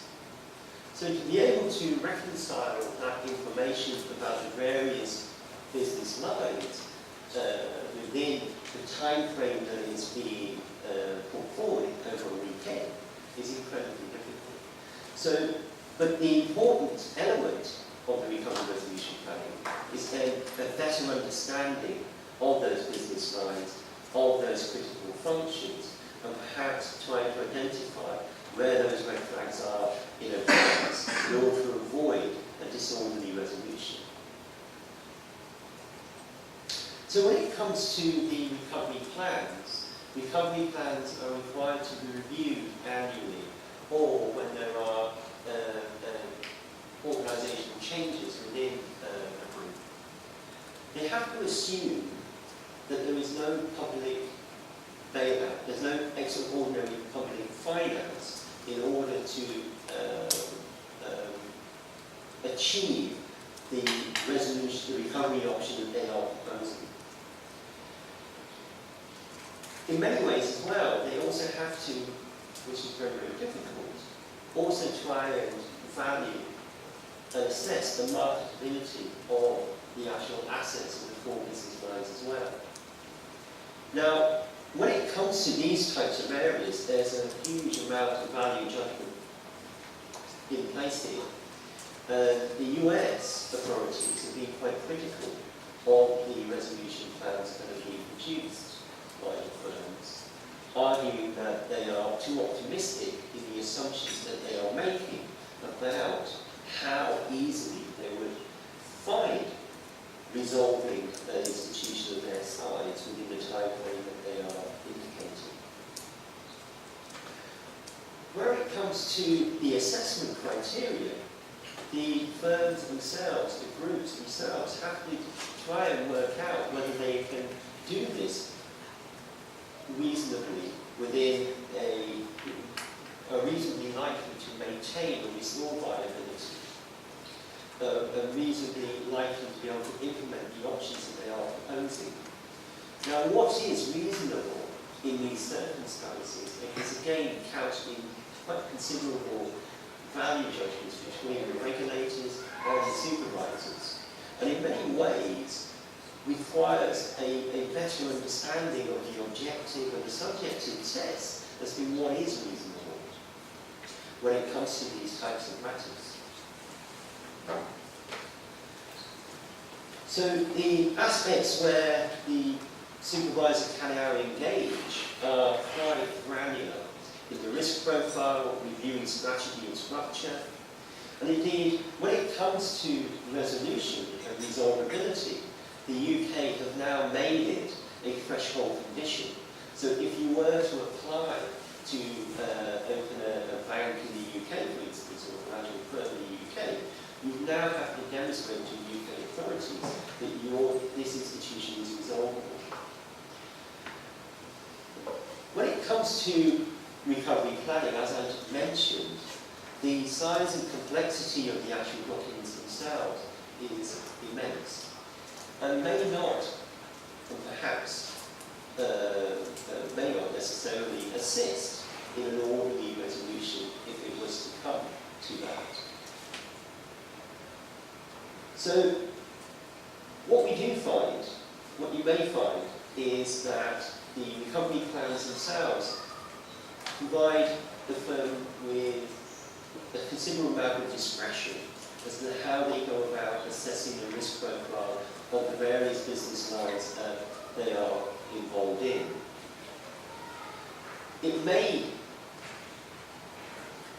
So to be able to reconcile that information about the various business lines within the time frame that is being put forward over a weekend is incredibly difficult. So, but the important element of the recovery resolution planning is then a better understanding of those business lines, of those critical functions, and perhaps trying to identify where those red flags are in advance in order to avoid a disorderly resolution. So when it comes to the recovery plans are required to be reviewed annually, or when there are organisational changes within a group. They have to assume that there is no public bailout, there's no extraordinary public finance in order to achieve the resolution, the recovery option that they are proposing. In many ways as well, they also have to, which is very, very difficult, also try and value and assess the marketability of the actual assets of the 4 business lines as well. Now, when it comes to these types of areas, there's a huge amount of value judgment in place here. The US authorities have been quite critical of the resolution plans that have been produced by the firms, arguing that they are too optimistic in the assumptions that they are making about how easily they would find resolving an institution of their size within the time frame that they are indicating. Where it comes to the assessment criteria, the firms themselves, the groups themselves, have to try and work out whether they can do this reasonably within are reasonably likely to maintain or restore viability, and reasonably likely to be able to implement the options that they are proposing. Now, what is reasonable in these circumstances is again couched in quite considerable value judgments between the regulators and the supervisors, and in many ways requires a better understanding of the objective and the subjective test as to what is reasonable when it comes to these types of matters. So the aspects where the supervisor can now engage are quite granular in the risk profile, reviewing strategy and structure, and indeed when it comes to resolution and resolvability, the UK have now made it a threshold condition. So if you were to apply to open a bank in the UK, for instance, or a financial firm in the UK, you now have to demonstrate to UK authorities that this institution is resolvable. When it comes to recovery planning, as I mentioned, the size and complexity of the actual documents themselves is immense, and may not, and perhaps may not necessarily assist in an orderly resolution if it was to come to that. So, what we do find, what you may find, is that the recovery plans themselves provide the firm with a considerable amount of discretion as to how they go about assessing the risk profile of the various business lines that they are involved in. It may,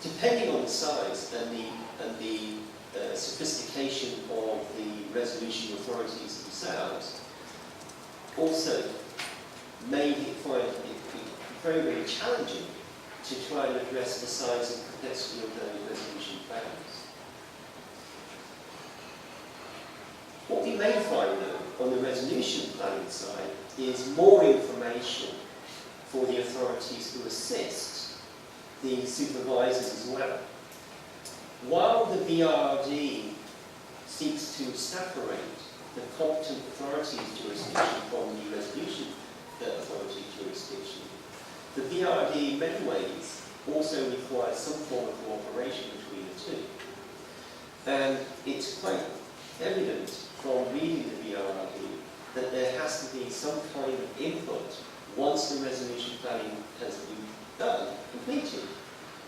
depending on the size and the sophistication of the resolution authorities themselves, also may find it very, very challenging to try and address the size and complexity of those resolution plans. What we may find, though, on the resolution planning side is more information for the authorities to assist the supervisors as well. While the BRD seeks to separate the competent authorities jurisdiction from the resolution authority jurisdiction, the BRD in many ways also requires some form of cooperation between the two. And it's quite evident from reading the BRD that there has to be some kind of input once the resolution planning has been done, completed,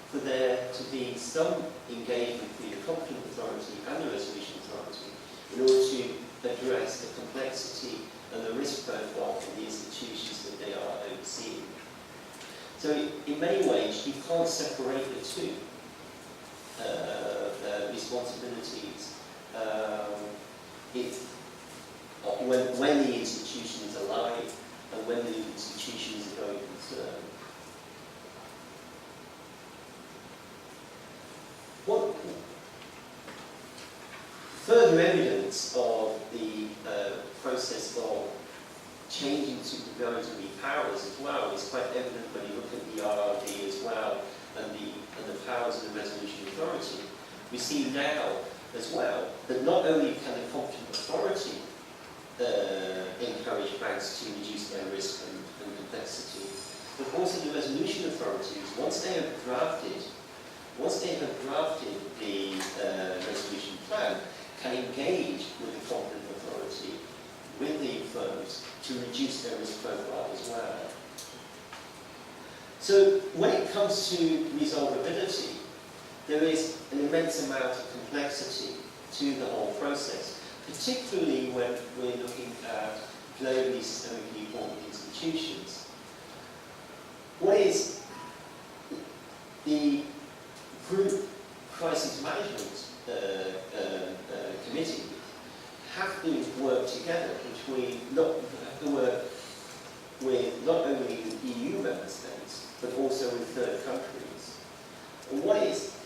for there to be some engagement between the competent authority and the resolution authority in order to address the complexity and the risk profile of the institutions that they are overseeing. So in many ways, you can't separate the two responsibilities when the institution is alive and when the institution is a going concern. What further evidence of the process of changing supervisory powers as well is quite evident when you look at the RRD as well and the powers of the resolution authority. We see now as well that not only can the competent authority encourage banks to reduce their risk and complexity, but also the resolution authorities, once they have drafted the resolution plan, can engage with the competent authority, with the firms, to reduce their risk profile as well. So when it comes to resolvability, there is an immense amount of complexity to the whole process, particularly when we're looking at globally systemically important institutions. What is the group crisis management committee have to work together work with not only the EU member states, but also with third countries. And what is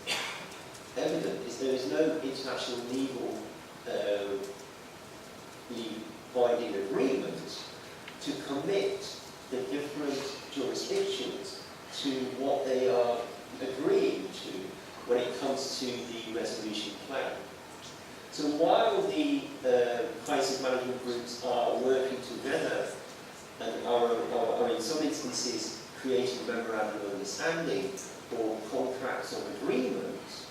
evident is there is no international legal binding agreement to commit the different jurisdictions to what they are agreeing to when it comes to the resolution plan. So while the crisis management groups are working together and are in some instances creating memorandum of understanding or contracts or agreements,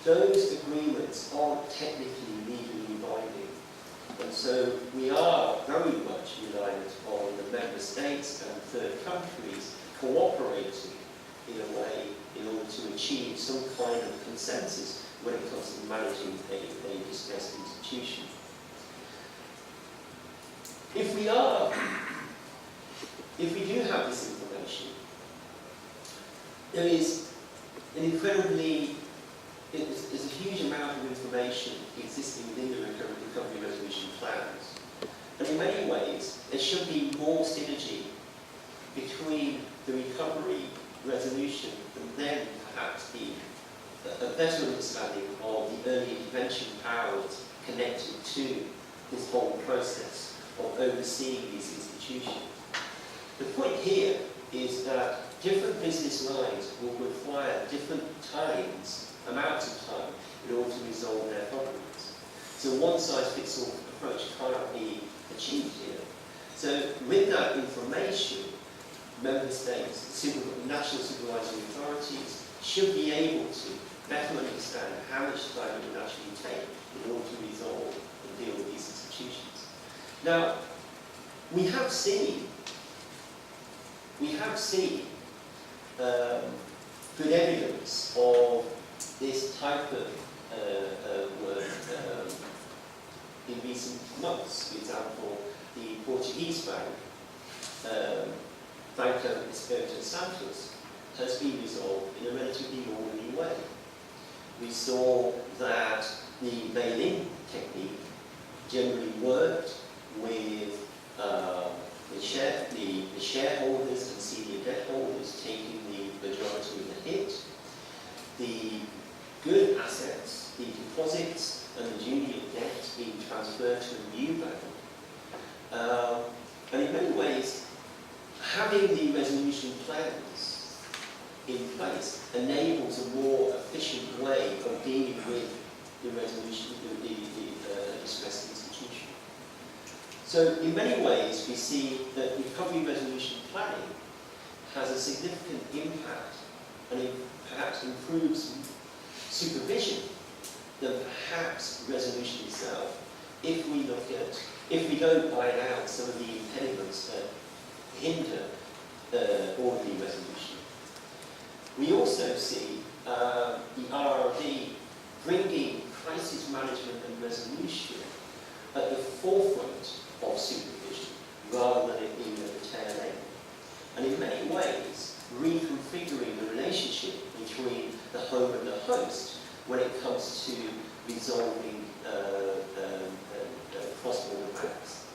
those agreements aren't technically legally binding. And so we are very much reliant on the member states and third countries cooperating in a way in order to achieve some kind of consensus when it comes to managing a distressed institution. If we do have this information, there is there's a huge amount of information existing within the recovery resolution plans. And in many ways, there should be more synergy between the recovery resolution and then perhaps a better understanding of the early intervention powers connected to this whole process of overseeing these institutions. The point here is that different business lines will require different amounts of time in order to resolve their problems. So one-size-fits-all approach can't be achieved here. So with that information, member states, national supervisory authorities should be able to better understand how much time it would actually take in order to resolve and deal with these institutions. Now, we have seen good evidence of this type of work in recent months. For example, the Portuguese bank, Banco Espírito Santos, has been resolved in a relatively orderly way. We saw that the bail-in technique generally worked with the shareholders and senior debt holders taking the majority of the hit. The good assets, the deposits and the junior debt being transferred to a new bank. And in many ways, having the resolution plans in place enables a more efficient way of dealing with the resolution of the distressed institution. So in many ways, we see that recovery resolution planning has a significant impact and it perhaps improves supervision than perhaps resolution itself if we don't iron out some of the impediments that hinder orderly resolution. We also see the RRD bringing crisis management and resolution at the forefront of supervision rather than it being at the tail end. And in many ways, reconfiguring the relationship between the home and the host when it comes to resolving cross-border matters.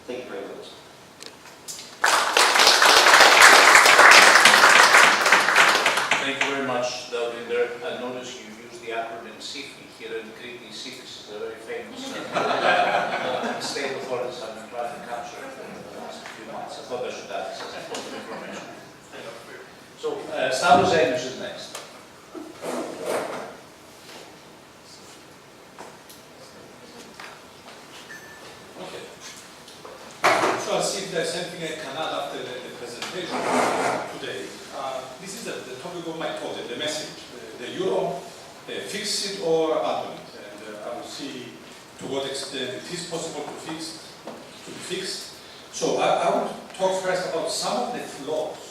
Thank you very much. Thank you very much, Dalvinder. I notice you use the acronym SIFI. Here in Crete, SIFI is a very famous state authorities have been trying to capture in the last few months. I thought I should add this as important information. So, Stavros Zenios is next. Okay. So I'll see if there's anything I can add after the presentation today. This is the topic of my talk, the message. The euro, fix it or abandon it. And I will see to what extent it is possible to be fixed. So I will talk first about some of the flaws.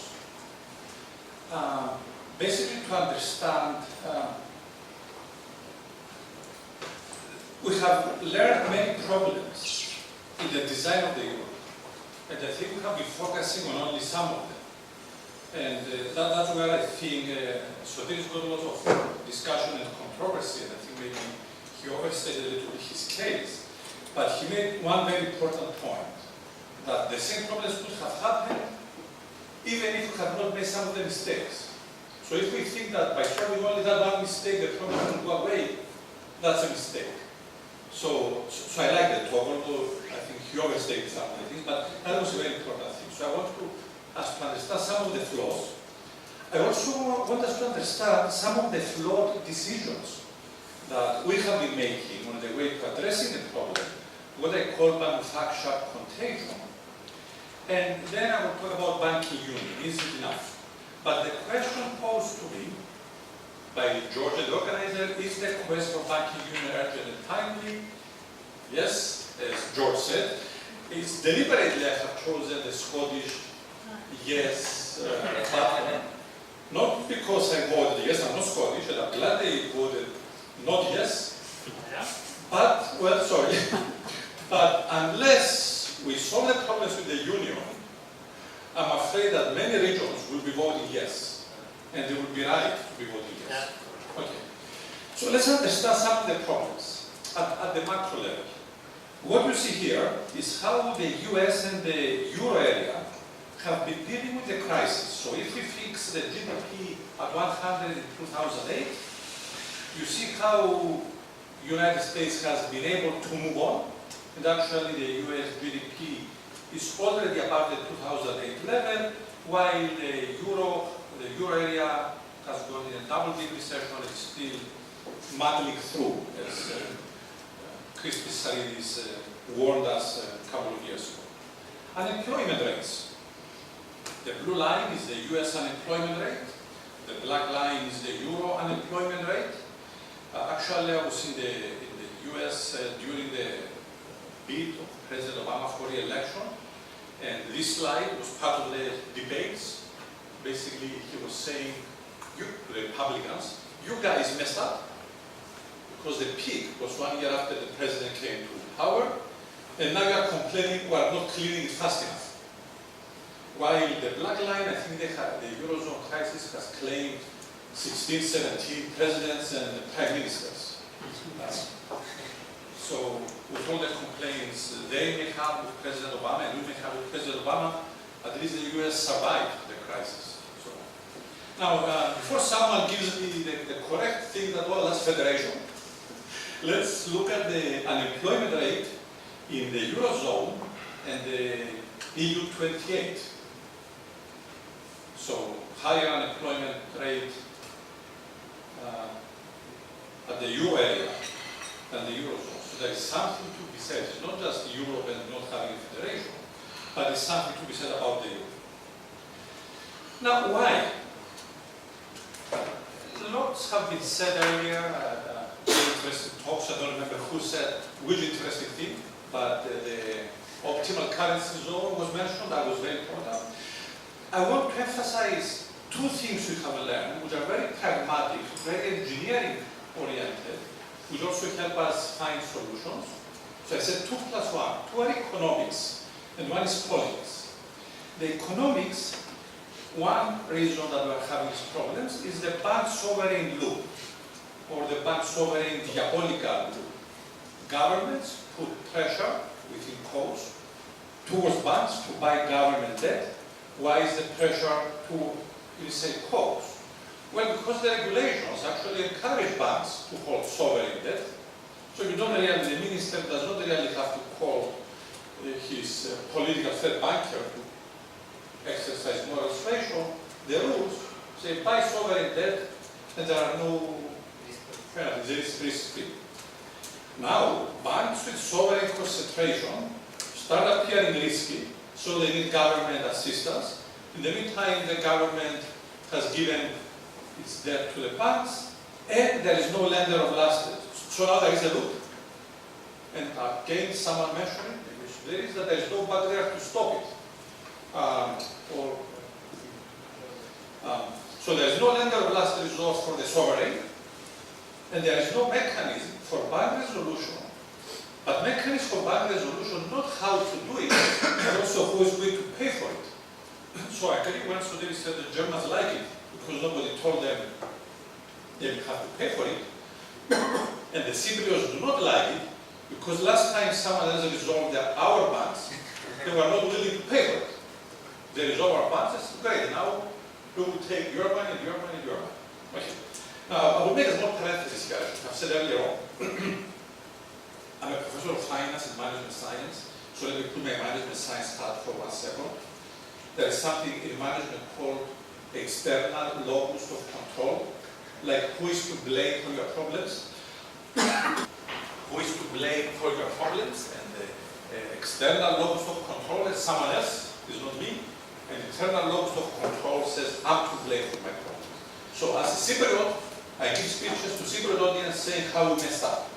Basically to understand, we have learned many problems in the design of the euro. And I think we have been focusing on only some of them. And that's where I think Sotiris got a lot of discussion and controversy, and I think maybe he overstated a little bit his case. But he made one very important point, that the same problems could have happened even if we have not made some of the mistakes. So if we think that by solving only that one mistake, the problem will go away, that's a mistake. So I like the talk, although I think he overstated some of the things, but that was a very important thing. So I want to us to understand some of the flaws. I also want us to understand some of the flawed decisions that we have been making on the way to addressing the problem, what I call manufactured contagion. And then I will talk about banking union. Is it enough? But the question posed to me by George, the organizer, is the quest for banking union urgent and timely? Yes, as George said. It's deliberately I have chosen the Scottish yes, but not because I voted yes, I'm not Scottish, and I'm glad they voted not yes, but, well, sorry, but unless we solve the problems with the union, I'm afraid that many regions will be voting yes, and they will be right to be voting yes. Okay. So let's understand some of the problems at the macro level. What you see here is how the US and the euro area have been dealing with the crisis. So if we fix the GDP at 100 in 2008, you see how the United States has been able to move on, and actually the US GDP is already above the 2008 level, while the euro area has gone in a double-digit recession and is still muddling through, as Christy Saridis warned us a couple of years ago. Unemployment rates. The blue line is the US unemployment rate. The black line is the euro unemployment rate. Actually, I was in the US during the bid of President Obama for re-election, and this slide was part of the debates. Basically, he was saying, you, the Republicans, you guys messed up, because the peak was 1 year after the president came to power, and now you are complaining we are not clearing it fast enough. While the black line, I think the Eurozone crisis has claimed 16, 17 presidents and prime ministers. So with all the complaints they may have with President Obama and we may have with President Obama, at least the US survived the crisis. So, now, before someone gives me the correct thing that, well, that's federation, let's look at the unemployment rate in the Eurozone and the EU 28. So, higher unemployment rate at the euro area than the Eurozone. So there is something to be said. It's not just Europe and not having a federation, but there's something to be said about the euro. Now, why? Lots have been said earlier, interesting talks. I don't remember who said which interesting thing, but the optimal currency zone was mentioned. That was very important. I want to emphasize two things we have learned, which are very pragmatic, very engineering oriented, which also help us find solutions. So I said 2 plus 1. 2 are economics, and 1 is politics. The economics, one reason that we're having these problems is the bank sovereign loop, or the bank sovereign diabolical loop. Governments put pressure, within quotes, towards banks to buy government debt. Why is the pressure to, you say, quotes? Well, because the regulations actually encourage banks to hold sovereign debt. So you don't really, the minister does not really have to call his political third banker to exercise moral suasion. The rules say buy sovereign debt and there are no penalties, there is risk-free. Now, banks with sovereign concentration start appearing risky, so they need government assistance. In the meantime, the government has given its debt to the banks, and there is no lender of last resort. So now there is a loop. And again, someone mentioned it, which there is that there is no barrier to stop it. So there is no lender of last resort for the sovereign, and there is no mechanism for bank resolution. But mechanism for bank resolution, not how to do it, but also who is going to pay for it. So I agree when Sotiris said the Germans like it, because nobody told them they will have to pay for it. And the Cypriots do not like it, because last time someone else resolved our banks, they were not willing to pay for it. They resolve our banks, it's great. Now we will take your money, your money, your money. Okay. Now I will make a small parenthesis here, I've said earlier on. I'm a professor of finance and management science, so let me put my management science hat for 1 second. there is something in management called external locus of control, like who is to blame for your problems, who is to blame for your problems, and the external locus of control is someone else, is not me, and internal locus of control says I'm to blame for my problems. So as a Cypriot, I give speeches to Cypriot audience saying how we messed up.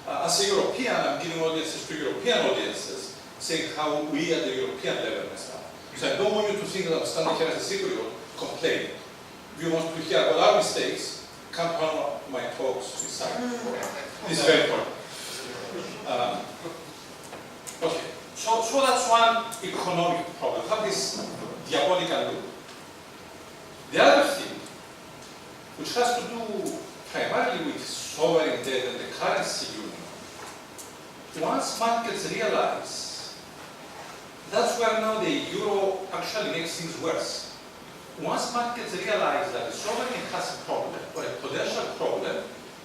As a European, I'm giving audiences to European audiences saying how we at the European level messed up. So I don't want you to think that I'm standing here as a Cypriot complaining. If you want to hear about our mistakes, come to one of my talks in Cyprus. This is very important. Okay, so that's one economic problem. We have this diabolical loop. The other thing, which has to do primarily with sovereign debt and the currency union, once markets realize, that's where now the euro actually makes things worse. Once markets realize that the sovereign has a problem, or a potential problem,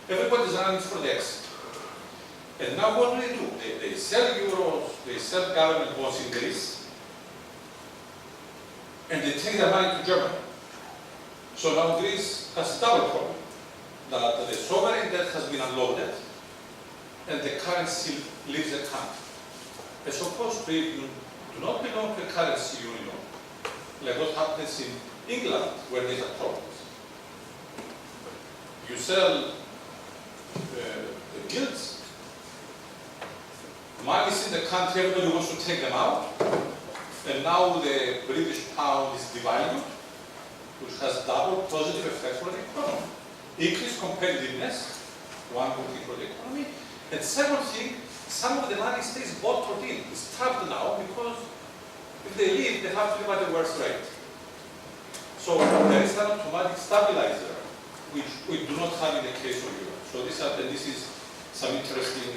everybody's running for the exit. And now what do? They sell euros, they sell government bonds in Greece, and they take their money to Germany. So now Greece has a double problem, that the sovereign debt has been unloaded, and the currency leaves the country. As opposed to if you do not belong to a currency union, like what happens in England, where these are problems. You sell the gilts, money is in the country, everybody wants to take them out, and now the British pound is devalued, which has double positive effects for the economy. Increased competitiveness, one good thing for the economy, and second thing, some of the money stays bottled in. It's trapped now because if they leave, they have to live at the worst rate. So there is an automatic stabilizer, which we do not have in the case of Europe. So this is some interesting,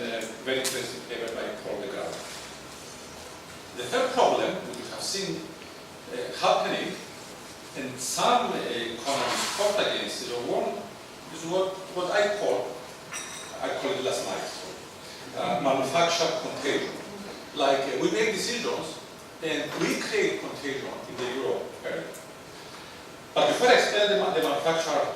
very interesting paper by Paul de Grave. The third problem, which we have seen happening, and some economists fought against it, or one, is what I call it last night, manufactured contagion. Like we make decisions and we create contagion in the euro area. But before I explain the manufactured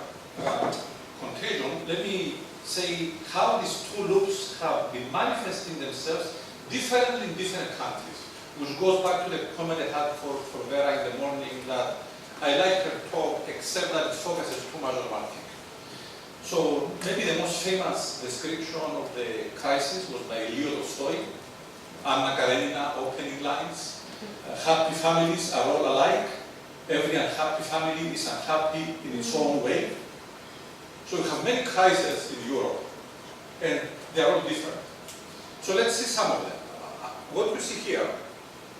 contagion, let me say how these two loops have been manifesting themselves differently in different countries, which goes back to the comment I had for Vera in the morning that I like her talk, except that it focuses too much on one thing. So maybe the most famous description of the crisis was by Leo Tolstoy, Anna Karenina opening lines. Happy families are all alike. Every unhappy family is unhappy in its own way. So we have many crises in Europe, and they are all different. So let's see some of them. What you see here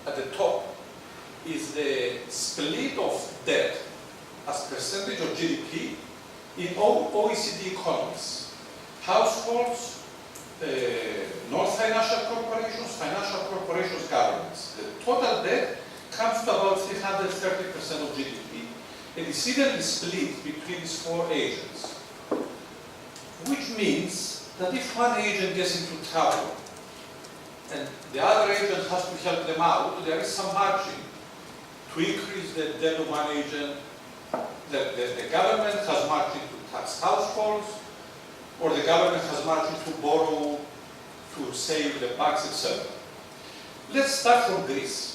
at the top is the split of debt as percentage of GDP in all OECD economies. Households, non-financial corporations, financial corporations, governments. The total debt comes to about 330% of GDP, and is evenly split between these four agents. Which means that if one agent gets into trouble, and the other agent has to help them out, there is some margin to increase the debt of one agent. The government has margin to tax households, or the government has margin to borrow to save the banks, etc. Let's start from Greece.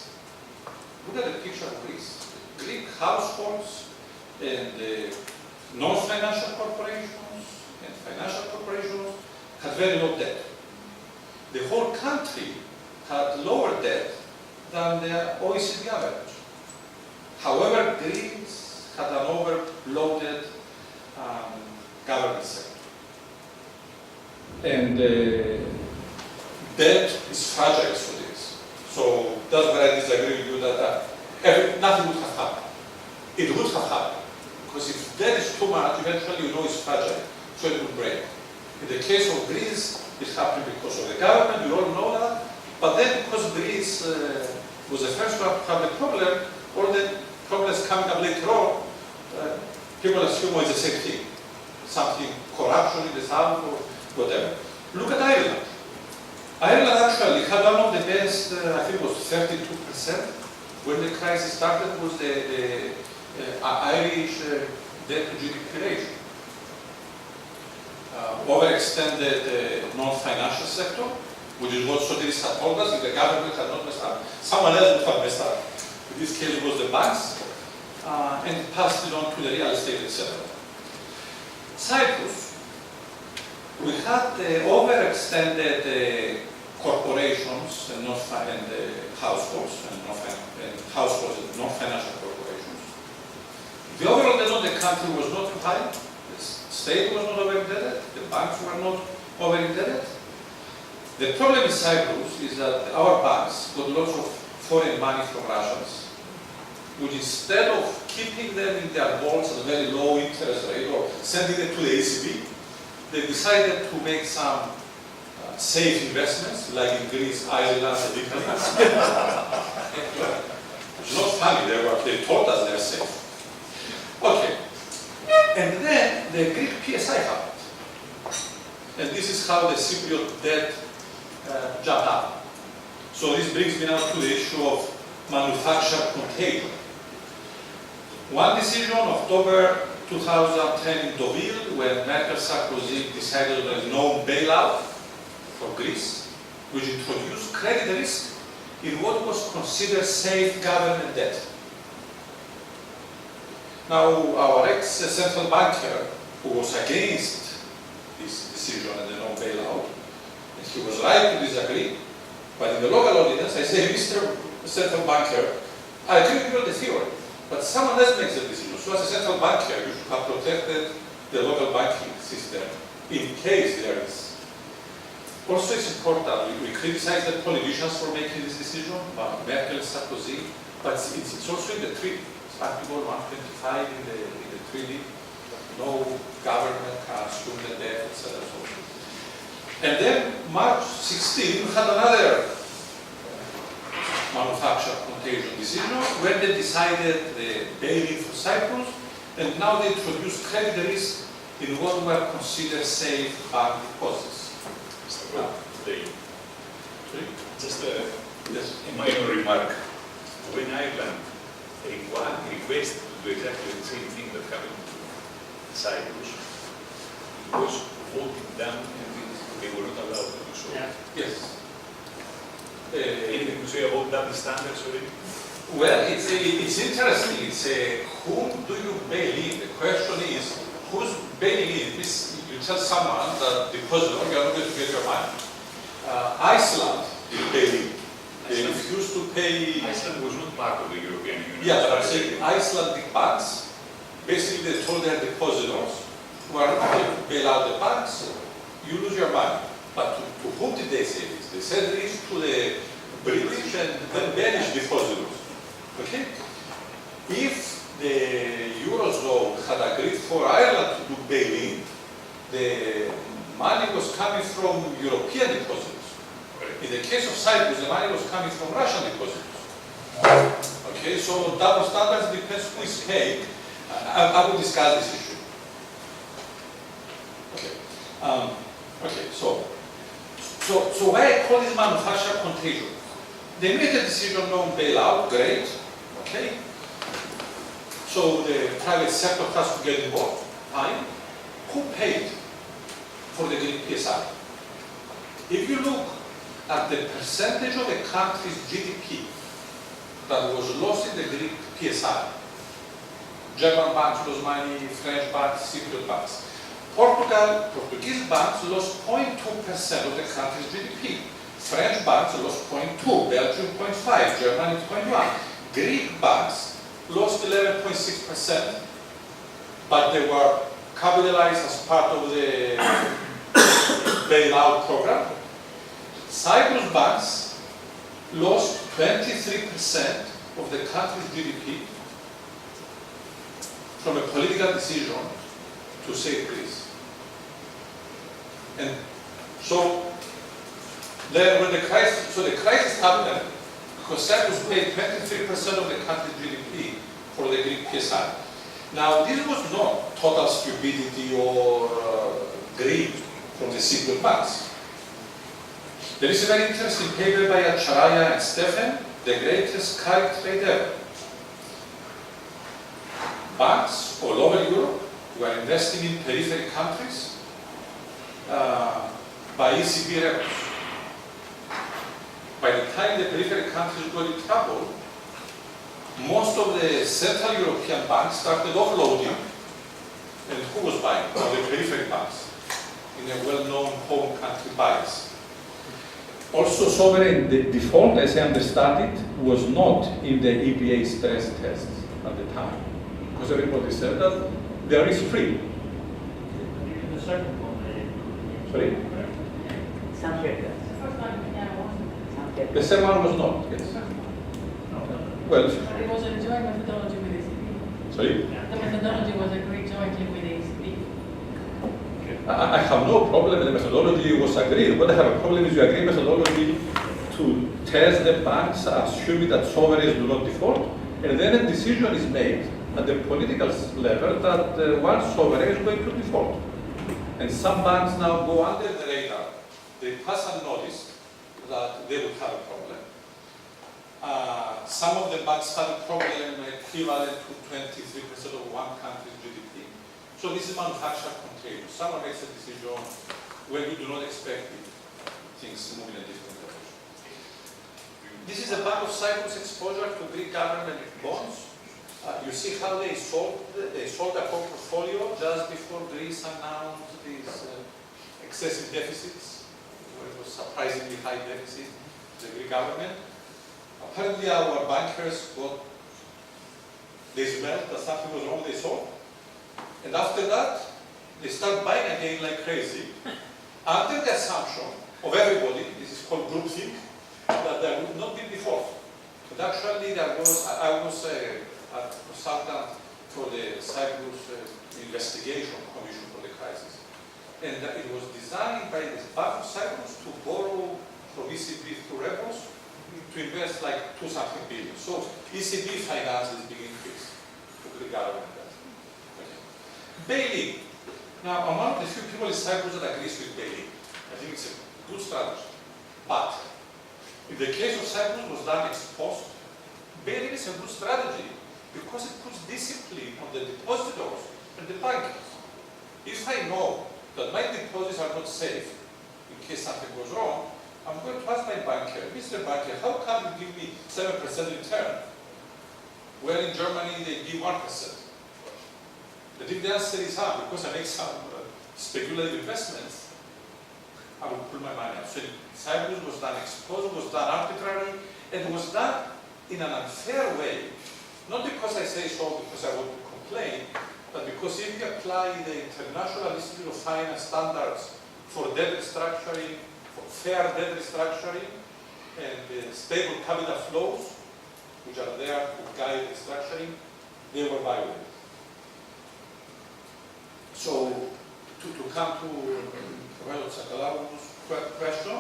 Look at the picture of Greece. Greek households and non-financial corporations and financial corporations had very low debt. The whole country had lower debt than the OECD average. However, Greece had an overloaded government sector. And debt is fragile for this. So that's where I disagree with you that nothing would have happened. It would have happened. Because if debt is too much, eventually you know it's fragile, so it would break. In the case of Greece, it happened because of the government, we all know that. But then because Greece was the first to have the problem, all the problems coming up later on, people assume it's the same thing. Something, corruption in the south or whatever. Look at Ireland. Ireland actually had one of the best, I think it was 32% when the crisis started was the Irish debt to GDP ratio. Overextended non-financial sector, which is what Sotiris had told us, if the government had not messed up. Someone else would have messed up. In this case, it was the banks, and it passed it on to the real estate, etc. Cyprus, we had overextended corporations and households and non-financial corporations. The overall debt of the country was not too high. The state was not over-indebted. The banks were not over-indebted. The problem in Cyprus is that our banks got lots of foreign money from Russians, which instead of keeping them in their vaults at a very low interest rate or sending them to the ECB, they decided to make some safe investments, like in Greece, Ireland, and Italy. It's not funny, they told us they're safe. Okay. And then the Greek PSI happened. And this is how the Cypriot debt jumped up. So this brings me now to the issue of manufactured contagion. One decision, October 2010 in Deauville, when Merkel Sarkozy decided on a no bailout for Greece, which introduced credit risk in what was considered safe government debt. Now, our ex-central banker, who was against this decision and the no bailout, and he was right to disagree, but in the local audience, I say, Mr. Central Banker, I agree with you on the theory, but someone else makes the decision. So as a central banker, you should have protected the local banking system in case there is. Also, it's important, we criticize the politicians for making this decision, Merkel, Sarkozy, but it's also in the treaty. It's Article 125 in the treaty. No government can assume the debt, etc. And then, March 16, we had another manufactured contagion decision when they decided the bail-in for Cyprus, and now they introduced credit risk in what were considered safe bank deposits. Just a minor remark. When Ireland requested to do exactly the same thing that happened to Cyprus, it was voted down and they were not allowed to do so. Yeah. Yes. Anything to say about double standards already? Well, it's interesting. It's whom do you bail in? The question is, who's bailing in? You tell someone that depositor, you're not going to get your money. Iceland is bailing. They refused to pay. Iceland was not part of the European Union. Yeah, but I'm saying Icelandic banks, basically they told their depositors, who are not going to bail out the banks, you lose your money. But to whom did they say this? They said this to the British and then Danish depositors. Okay? If the Eurozone had agreed for Ireland to do bail-in, the money was coming from European depositors. In the case of Cyprus, the money was coming from Russian depositors. Okay, so double standards depends who is paying. I will discuss this issue. Okay. Okay, so why I call this manufactured contagion? They made a decision on bailout, great, okay. So the private sector has to get involved, fine. Who paid for the Greek PSI? If you look at the percentage of the country's GDP that was lost in the Greek PSI, German banks lost money, French banks, Cypriot banks. Portuguese banks lost 0.2% of the country's GDP. French banks lost 0.2%, Belgium 0.5%, Germany 0.1%. Greek banks lost 11.6%, but they were capitalized as part of the bailout program. Cyprus banks lost 23% of the country's GDP from a political decision to save Greece. And so then when the crisis happened, because Cyprus paid 23% of the country's GDP for the Greek PSI. Now this was not total stupidity or greed from the Cypriot banks. There is a very interesting paper by Acharaya and Stephen the greatest carry trade ever. Banks all over Europe were investing in periphery countries by ECB revenues. By the time the periphery countries got in trouble, most of the Central European banks started offloading, and who was buying? Well, the periphery banks, in a well-known home country bias. Also, sovereign default, as I understand it, was not in the EBA stress tests at the time, because everybody said that there is free. The second one, Sorry? sounds like that. The first one, yeah, wasn't. The second one was not, yes. Well, It was a joint methodology with ECB. sorry? The methodology was agreed jointly with ECB. I have no problem with the methodology was agreed. What I have a problem is you agree methodology to test the banks, assuming that sovereigns do not default, and then a decision is made at the political level that one sovereign is going to default. And some banks now go under the radar. They pass unnoticed that they will have a problem. Some of the banks have a problem equivalent to 23% of one country's GDP. So this is manufactured contagion. Someone makes a decision when you do not expect it, things moving in a different direction. This is a Bank of Cyprus exposure to Greek government bonds. You see how they sold a whole portfolio just before Greece announced these excessive deficits, where it was surprisingly high deficit, the Greek government. Apparently our bankers they smelled that something was wrong, they sold. And after that, they start buying again like crazy, under the assumption of everybody, this is called groupthink, that there would not be default. But actually I was a consultant for the Cyprus investigation commission for the crisis. And it was designed by the Bank of Cyprus to borrow from ECB through repos to invest like 2-something billion. So ECB finances big increase to the government. Okay. Bailing. Now, I'm one of the few people in Cyprus that agrees with bailing. I think it's a good strategy. But in the case of Cyprus, was done ex post. Bailing is a good strategy because it puts discipline on the depositors and the bankers. If I know that my deposits are not safe in case something goes wrong, I'm going to ask my banker, Mr. Banker, how come you give me 7% return, where in Germany they give 1%? But if the answer is because I make some speculative investments, I will pull my money out. So Cyprus was done exposed, was done arbitrarily, and was done in an unfair way. Not because I say so, because I want to complain, but because if you apply the International Institute of Finance standards for debt restructuring, for fair debt restructuring, and stable capital flows, which are there to guide restructuring, they were violated. So, to come to Professor Pagoulatos' question,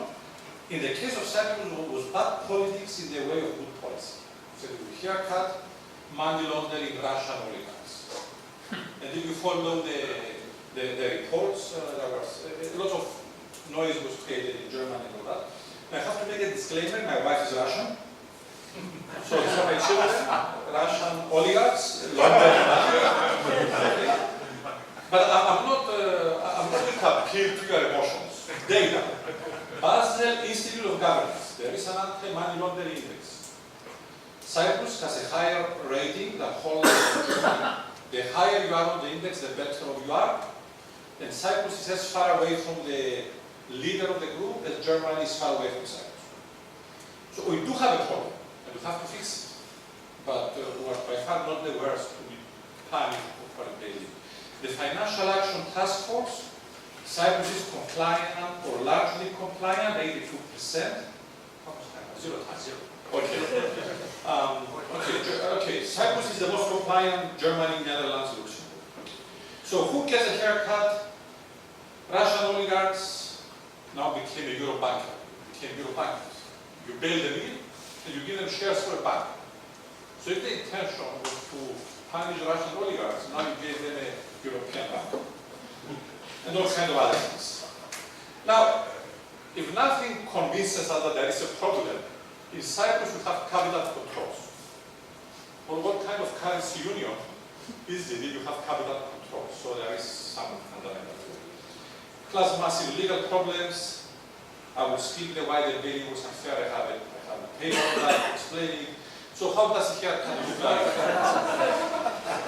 in the case of Cyprus, it was bad politics in the way of good policy. So we haircut, money laundering, Russian oligarchs. And if you follow the reports, there was a lot of noise was created in Germany and all that. And I have to make a disclaimer, my wife is Russian. So my children, Russian oligarchs, laundering money. But I'm not going to appeal to your emotions. Data. Basel Institute of Governance. There is an anti-money laundering index. Cyprus has a higher rating than Holland and Germany. The higher you are on the index, the better off you are. And Cyprus is as far away from the leader of the group as Germany is far away from Cyprus. So we do have a problem, and we have to fix it. But we are by far not the worst to be punished for bailing. The Financial Action Task Force, Cyprus is compliant or largely compliant, 82%. Zero. Okay. Cyprus is the most compliant, Germany, Netherlands, Luxembourg. So who gets a haircut? Russian oligarchs now became a Euro banker, became Euro bankers. You bail them in, and you give them shares for a bank. So if the intention was to punish Russian oligarchs, now you gave them a European bank. And all kinds of other things. Now, if nothing convinces us that there is a problem In Cyprus, we have capital controls. On what kind of currency union is it if you have capital controls? So there is some fundamental. Plus massive legal problems. I will skip the why the bidding was unfair. I have a paper on that explaining. So how does a haircut look like?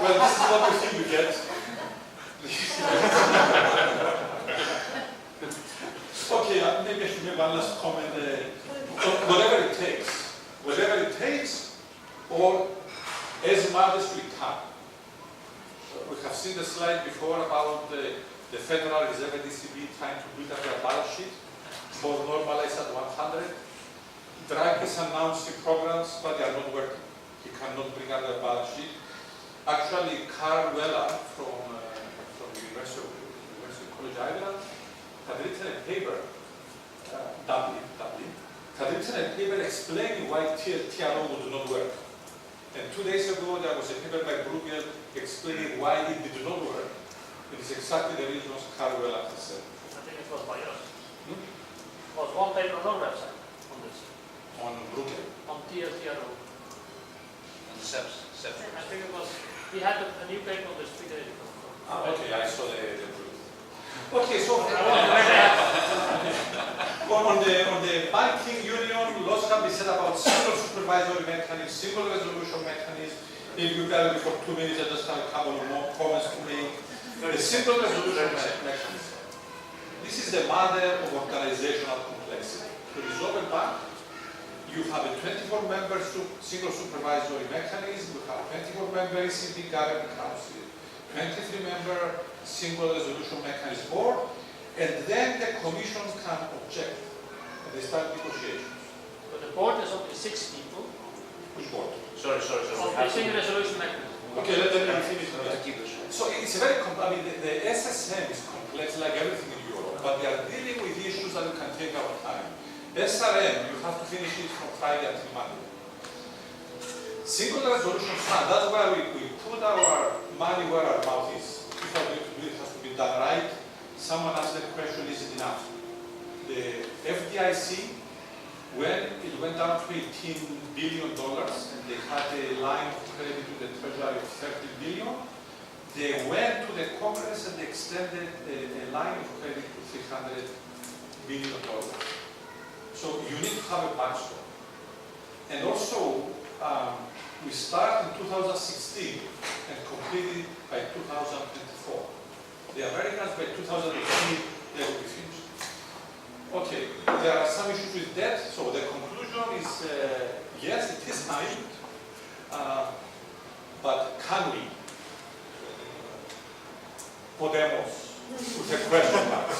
Well, this is what we think you get. Okay, maybe I should make one last comment. Whatever it takes, or as much as we can. We have seen the slide before about the Federal Reserve and ECB trying to build up their balance sheet, more normalized at 100. Draghi is announcing programs, but they are not working. He cannot bring up the balance sheet. Actually, Carl Weller from University College Ireland had written a paper, Dublin, had written a paper explaining why TLTRO would not work. And 2 days ago, there was a paper by Bruegel explaining why it did not work. It is exactly the reasons Carl Weller has said. I think it was by us. It was one paper on our website on this. On Bruegel? On TLTRO. On the SEPS. I think it was, we had a new paper on this 3 days ago. Okay, I saw the Okay, so on the banking union, lots can be said about single supervisory mechanism, single resolution mechanism. If you carry me for 2 minutes, I just have a couple of more comments to make. The single resolution mechanism. This is the mother of organizational complexity. To resolve a bank, you have a 24-member single supervisory mechanism, you have a 24-member ECB governing council, 23-member single resolution mechanism board, and then the commission can object, and they start negotiations. But the board is only 6 people. Which board? Sorry. Of the single resolution mechanism. Okay, let me finish. So it's a very the SSM is complex like everything in Europe, but they are dealing with issues that we can take our time. SRM, you have to finish it from Friday until Monday. Single resolution fund, that's where we put our money where our mouth is. If we are going to do it, it has to be done right. Someone asked the question, is it enough? The FDIC, when it went down to $18 billion and they had a line of credit to the Treasury of $30 billion, they went to the Congress and extended a line of credit to $300 billion. So you need to have a backstop. And also, we start in 2016 and complete it by 2024. The Americans by 2018, they will be finished. Okay, there are some issues with debt. So the conclusion is, yes, it is high, but can we? Podemos, with a question mark.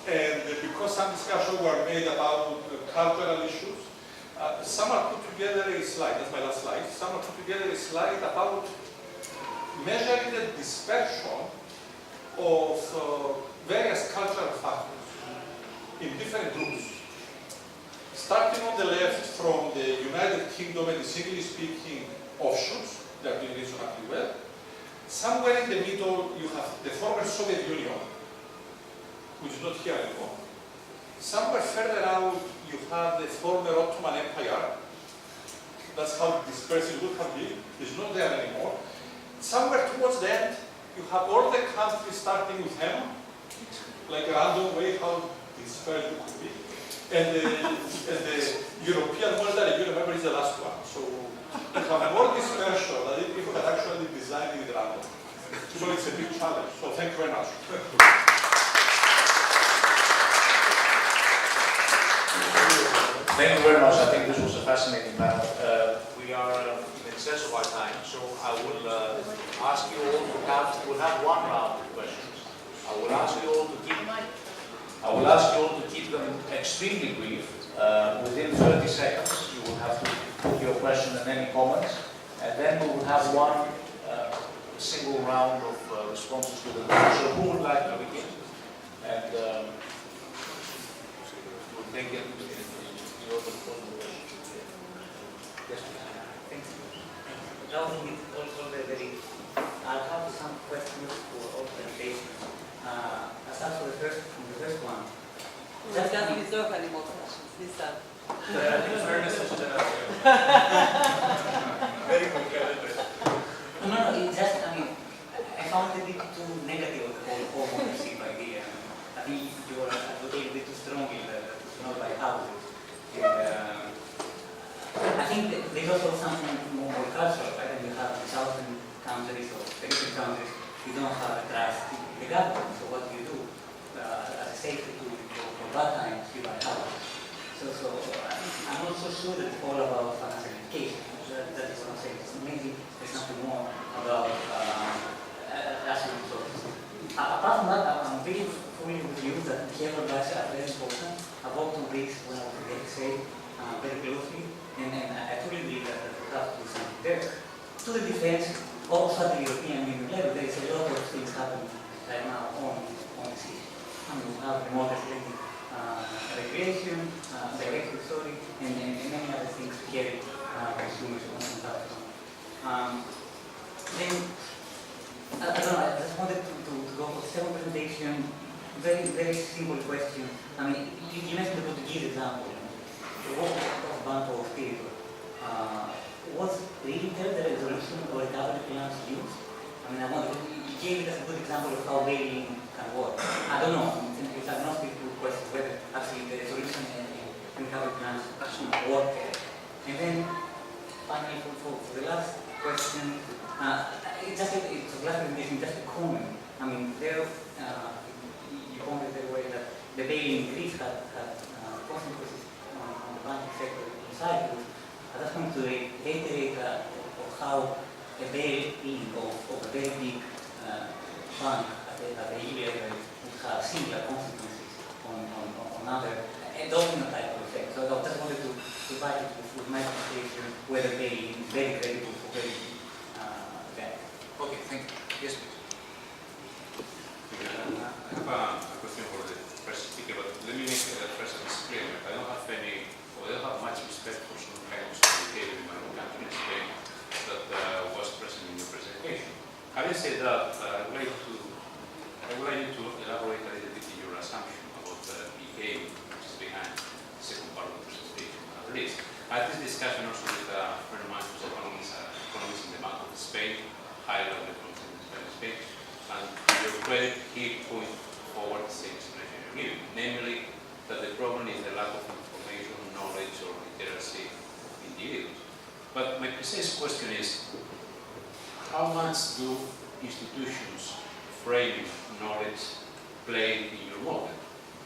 And because some discussions were made about cultural issues, someone put together a slide, that's my last slide, someone put together a slide about measuring the dispersion of various cultural factors in different groups. Starting on the left from the United Kingdom and its English-speaking offshoots, they are doing reasonably well. Somewhere in the middle, you have the former Soviet Union, which is not here anymore. Somewhere further out, you have the former Ottoman Empire. That's how dispersed it would have been. It's not there anymore. Somewhere towards the end, you have all the countries starting with M, like a random way how dispersed it could be. And the European monetary union, remember, is the last one. So you have more dispersion than if people had actually designed it random. So it's a big challenge. So thank you very much. Thank you very much. I think this was a fascinating panel. We are in excess of our time, so I will ask you all to we'll have one round of questions. I will ask you all to keep them extremely brief. Within 30 seconds, you will have to put your question and any comments, and then we will have one single round of responses to the question. So who would like to begin? And we'll take it. Yes, Dalvinder also very. I'll have some questions for all presentations. I'll start from the first one. That doesn't deserve any more questions. This In fairness to the Very good. No, it's just, I mean, I found it a bit too negative of the whole home ownership idea. I think you are advocating a bit too strongly not by houses. And, I think there's also something more cultural, right? You have the southern countries or Western countries, you don't have a trust in the government. So what do you do? As a safety tool for bad times, you buy houses. So I'm not so sure that it's all about financial education. That is what I'm saying. Maybe there's something more about national resources. Apart from that, I'm really fully with you that behavioral bias are very important. I've worked on this when I was in the XA very closely, and I truly believe that we have to do something there. To the defense, also at the European Union level, there is a lot of things happening right now on this issue. I mean, we have the multi-disciplinary regulation, direct authority, and many other things to carry consumers on that one. Then, I don't know, I just wanted to go for the second presentation. Very, very simple question. I mean, you mentioned the Portuguese example. The work of Banco Espírito. Was really there the resolution or recovery plans used? I mean, I wonder, you gave it as a good example of how bailing can work. I don't know, it's agnostic to question whether actually the resolution and recovery plans actually work there. And then, finally, for the last question, it's a last presentation, just a comment. I mean, there, you pointed the way that the bailing in Greece had consequences on the banking sector in Cyprus. I just want to reiterate of how a bail-in of a very big bank at the EU level would have similar consequences on other domino type of effects. So I just wanted to provide it with my presentation whether bail-in is very credible for very big banks. Okay, thank you. Yes, please. I have a question for the first speaker, but let me make first a disclaimer. I don't have much respect for some kind of behavior in my own country, in Spain, that was present in your presentation. Having said that, I would like you to elaborate a little bit in your assumption about the behavior which is behind the second part of the presentation. At least, I had this discussion also with a friend of mine who's economist in the Bank of Spain, high level economist in Spain, and to your credit, he pointed forward the same explanation you're giving, namely that the problem is the lack of information, knowledge, or literacy of individuals. But my precise question is, how much do institutions framing knowledge play in your model?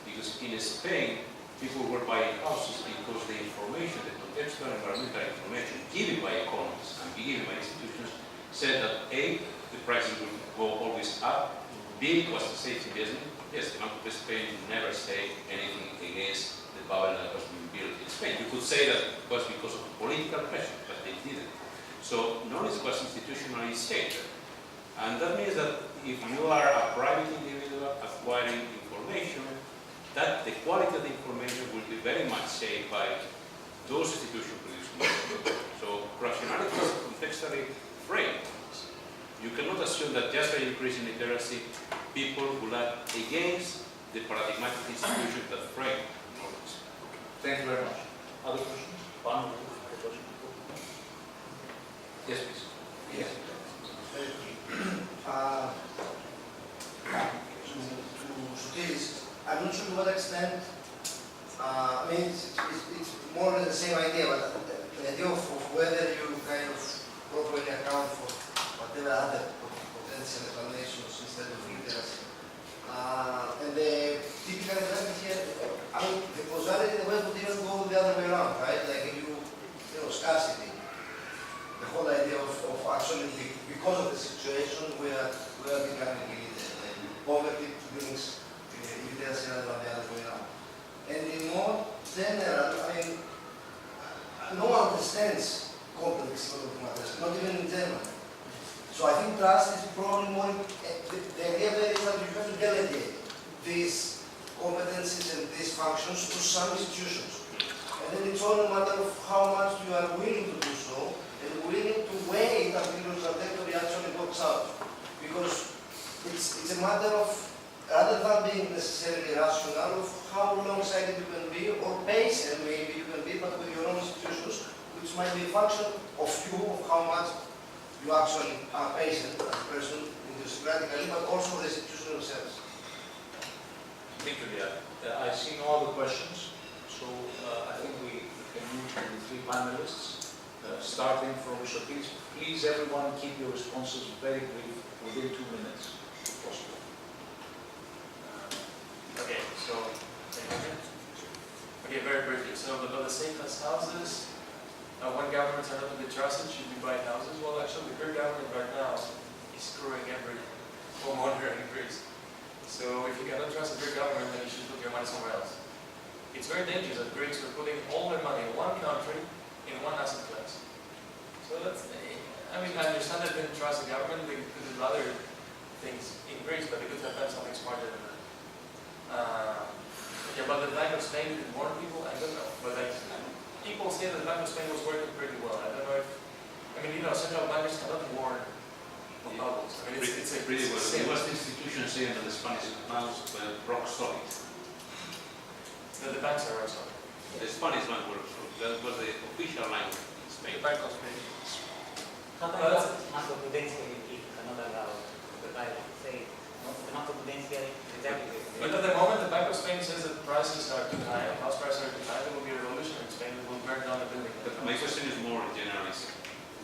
Because in Spain, people were buying houses because the information, the contextual environmental information given by economists and given by institutions said that A, the prices will go always up, B, it was a safe investment. Yes, the Bank of Spain never said anything against the bubble that was being built in Spain. You could say that it was because of political pressure, but they didn't. So knowledge was institutionally shaped. And that means that if you are a private individual acquiring information, that the quality of the information will be very much shaped by those institutions producing it. So rationality is contextually framed. You cannot assume that just by increasing literacy, people will act against the paradigmatic institutions that frame knowledge. Thank you very much. Other questions? One or two questions? Yes, please. Yes. To Sotiris, I'm not sure to what extent, I mean, it's more or less the same idea, but the idea of whether you kind of properly account for whatever other potential explanations instead of literacy. And the typical example here, I mean, the causality in the West would even go the other way around, right? Like you know, scarcity. The whole idea of actually, because of the situation, we are becoming illiterate. Poverty brings illiteracy rather than the other way around. And in more general, I mean, no one understands complex economic matters, not even in Germany. So I think trust is probably more, the idea there is that you have to delegate these competencies and these functions to some institutions. And then it's all a matter of how much you are willing to do so, and willing to wait until your trajectory actually works out. Because it's a matter of rather than being necessarily rational of how long-sighted you can be, or patient maybe you can be, but with your own institutions, which might be a function of you, of how much you actually are patient as a person, idiosyncratically, but also the institution themselves. Thank you, Leah. I see no other questions, so I think we can move to the three panelists, starting from Sotiris. Please, everyone, keep your responses very brief, within 2 minutes, if possible. Okay, so, okay, very briefly. So, about the safest houses, when governments are not to be trusted, should we buy houses? Well, actually, the current government right now is screwing every homeowner in Greece. So, if you cannot trust a Greek government, then you should put your money somewhere else. It's very dangerous that Greeks are putting all their money in one country, in one asset class. So that's, I mean, I understand that they didn't trust the government, they could do other things in Greece, but they could have done something smarter than that. Okay, about the Bank of Spain, you could warn people, I don't know. But like, people say that the Bank of Spain was working pretty well. I don't know if, I mean, you know, central bankers cannot warn of bubbles. I mean, it's pretty well. The West institutions say that the Spanish banks were rock solid. That the banks are rock solid. The Spanish bank were, that was the official line in Spain. The Bank of Spain. How about macroprudencial if you cannot allow the bank to say the macroprudencial exactly? But at the moment, the Bank of Spain says that prices are too high, house prices are too high, there will be a revolution in Spain that will burn down the building. My question is more general.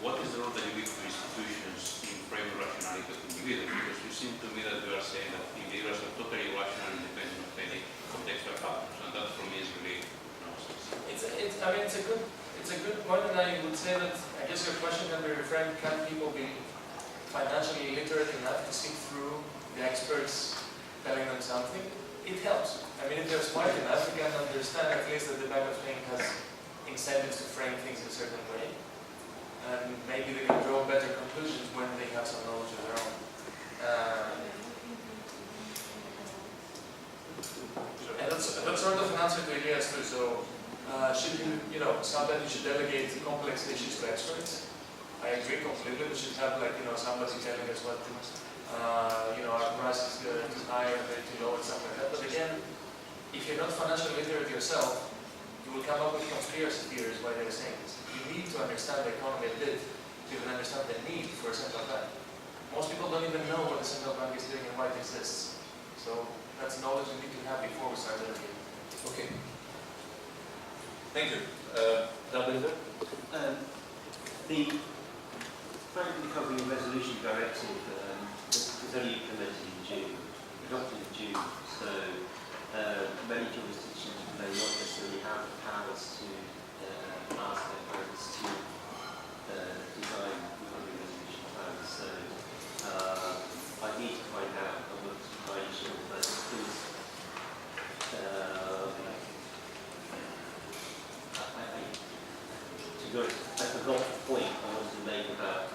What is the role that you give to institutions in framing rationality of individuals? Because you seem to me that you are saying that individuals are totally rational independent of any contextual factors, and that for me is really nonsense. I mean, it's a good point, and I would say that, I guess your question can be reframed, can people be financially literate enough to see through the experts telling them something? It helps. I mean, if they're smart enough, you can understand at least that the Bank of Spain has incentives to frame things in a certain way. And maybe they can draw better conclusions when they have some knowledge of their own. And that's sort of an answer to Elias too. So, should you know, sometimes you should delegate complex issues to experts. I agree completely. We should have, like, you know, somebody telling us what, you know, our price is too high or very too low and stuff like that. But again, if you're not financially literate yourself, you will come up with conspiracy theories why they're saying this. You need to understand the economy a bit to even understand the need for a central bank. Most people don't even know what the central bank is doing and why it exists. So that's knowledge we need to have before we start delegating. Okay. Thank you. Dalvinder? The Bank Recovery and Resolution Directive was only implemented in June, adopted in June, so many jurisdictions may not necessarily have the powers to ask their banks to design recovery resolution plans. So I need to find out how much information, but because I forgot the point I wanted to make about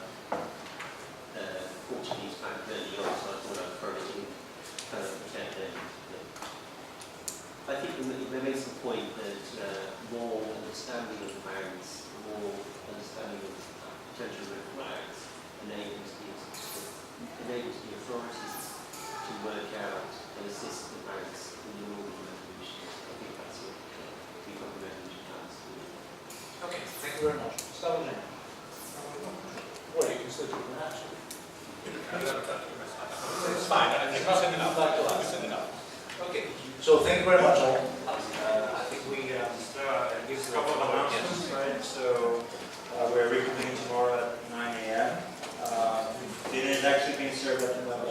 Portuguese bank early on, so I thought I'd throw it in protect them. I think they made some point that more understanding of the banks, more understanding of potential red flags enables the authorities to work out and assist the banks in the normal resolutions. I think that's what the recovery resolution plans do. Okay, thank you very much. Stavros? Well, you can still do that, actually. It's fine, I think it's enough. Okay, so thank you very much all. I think we give a couple of announcements, right? So we're reconvening tomorrow at 9 a.m. Dinner is actually being served at 11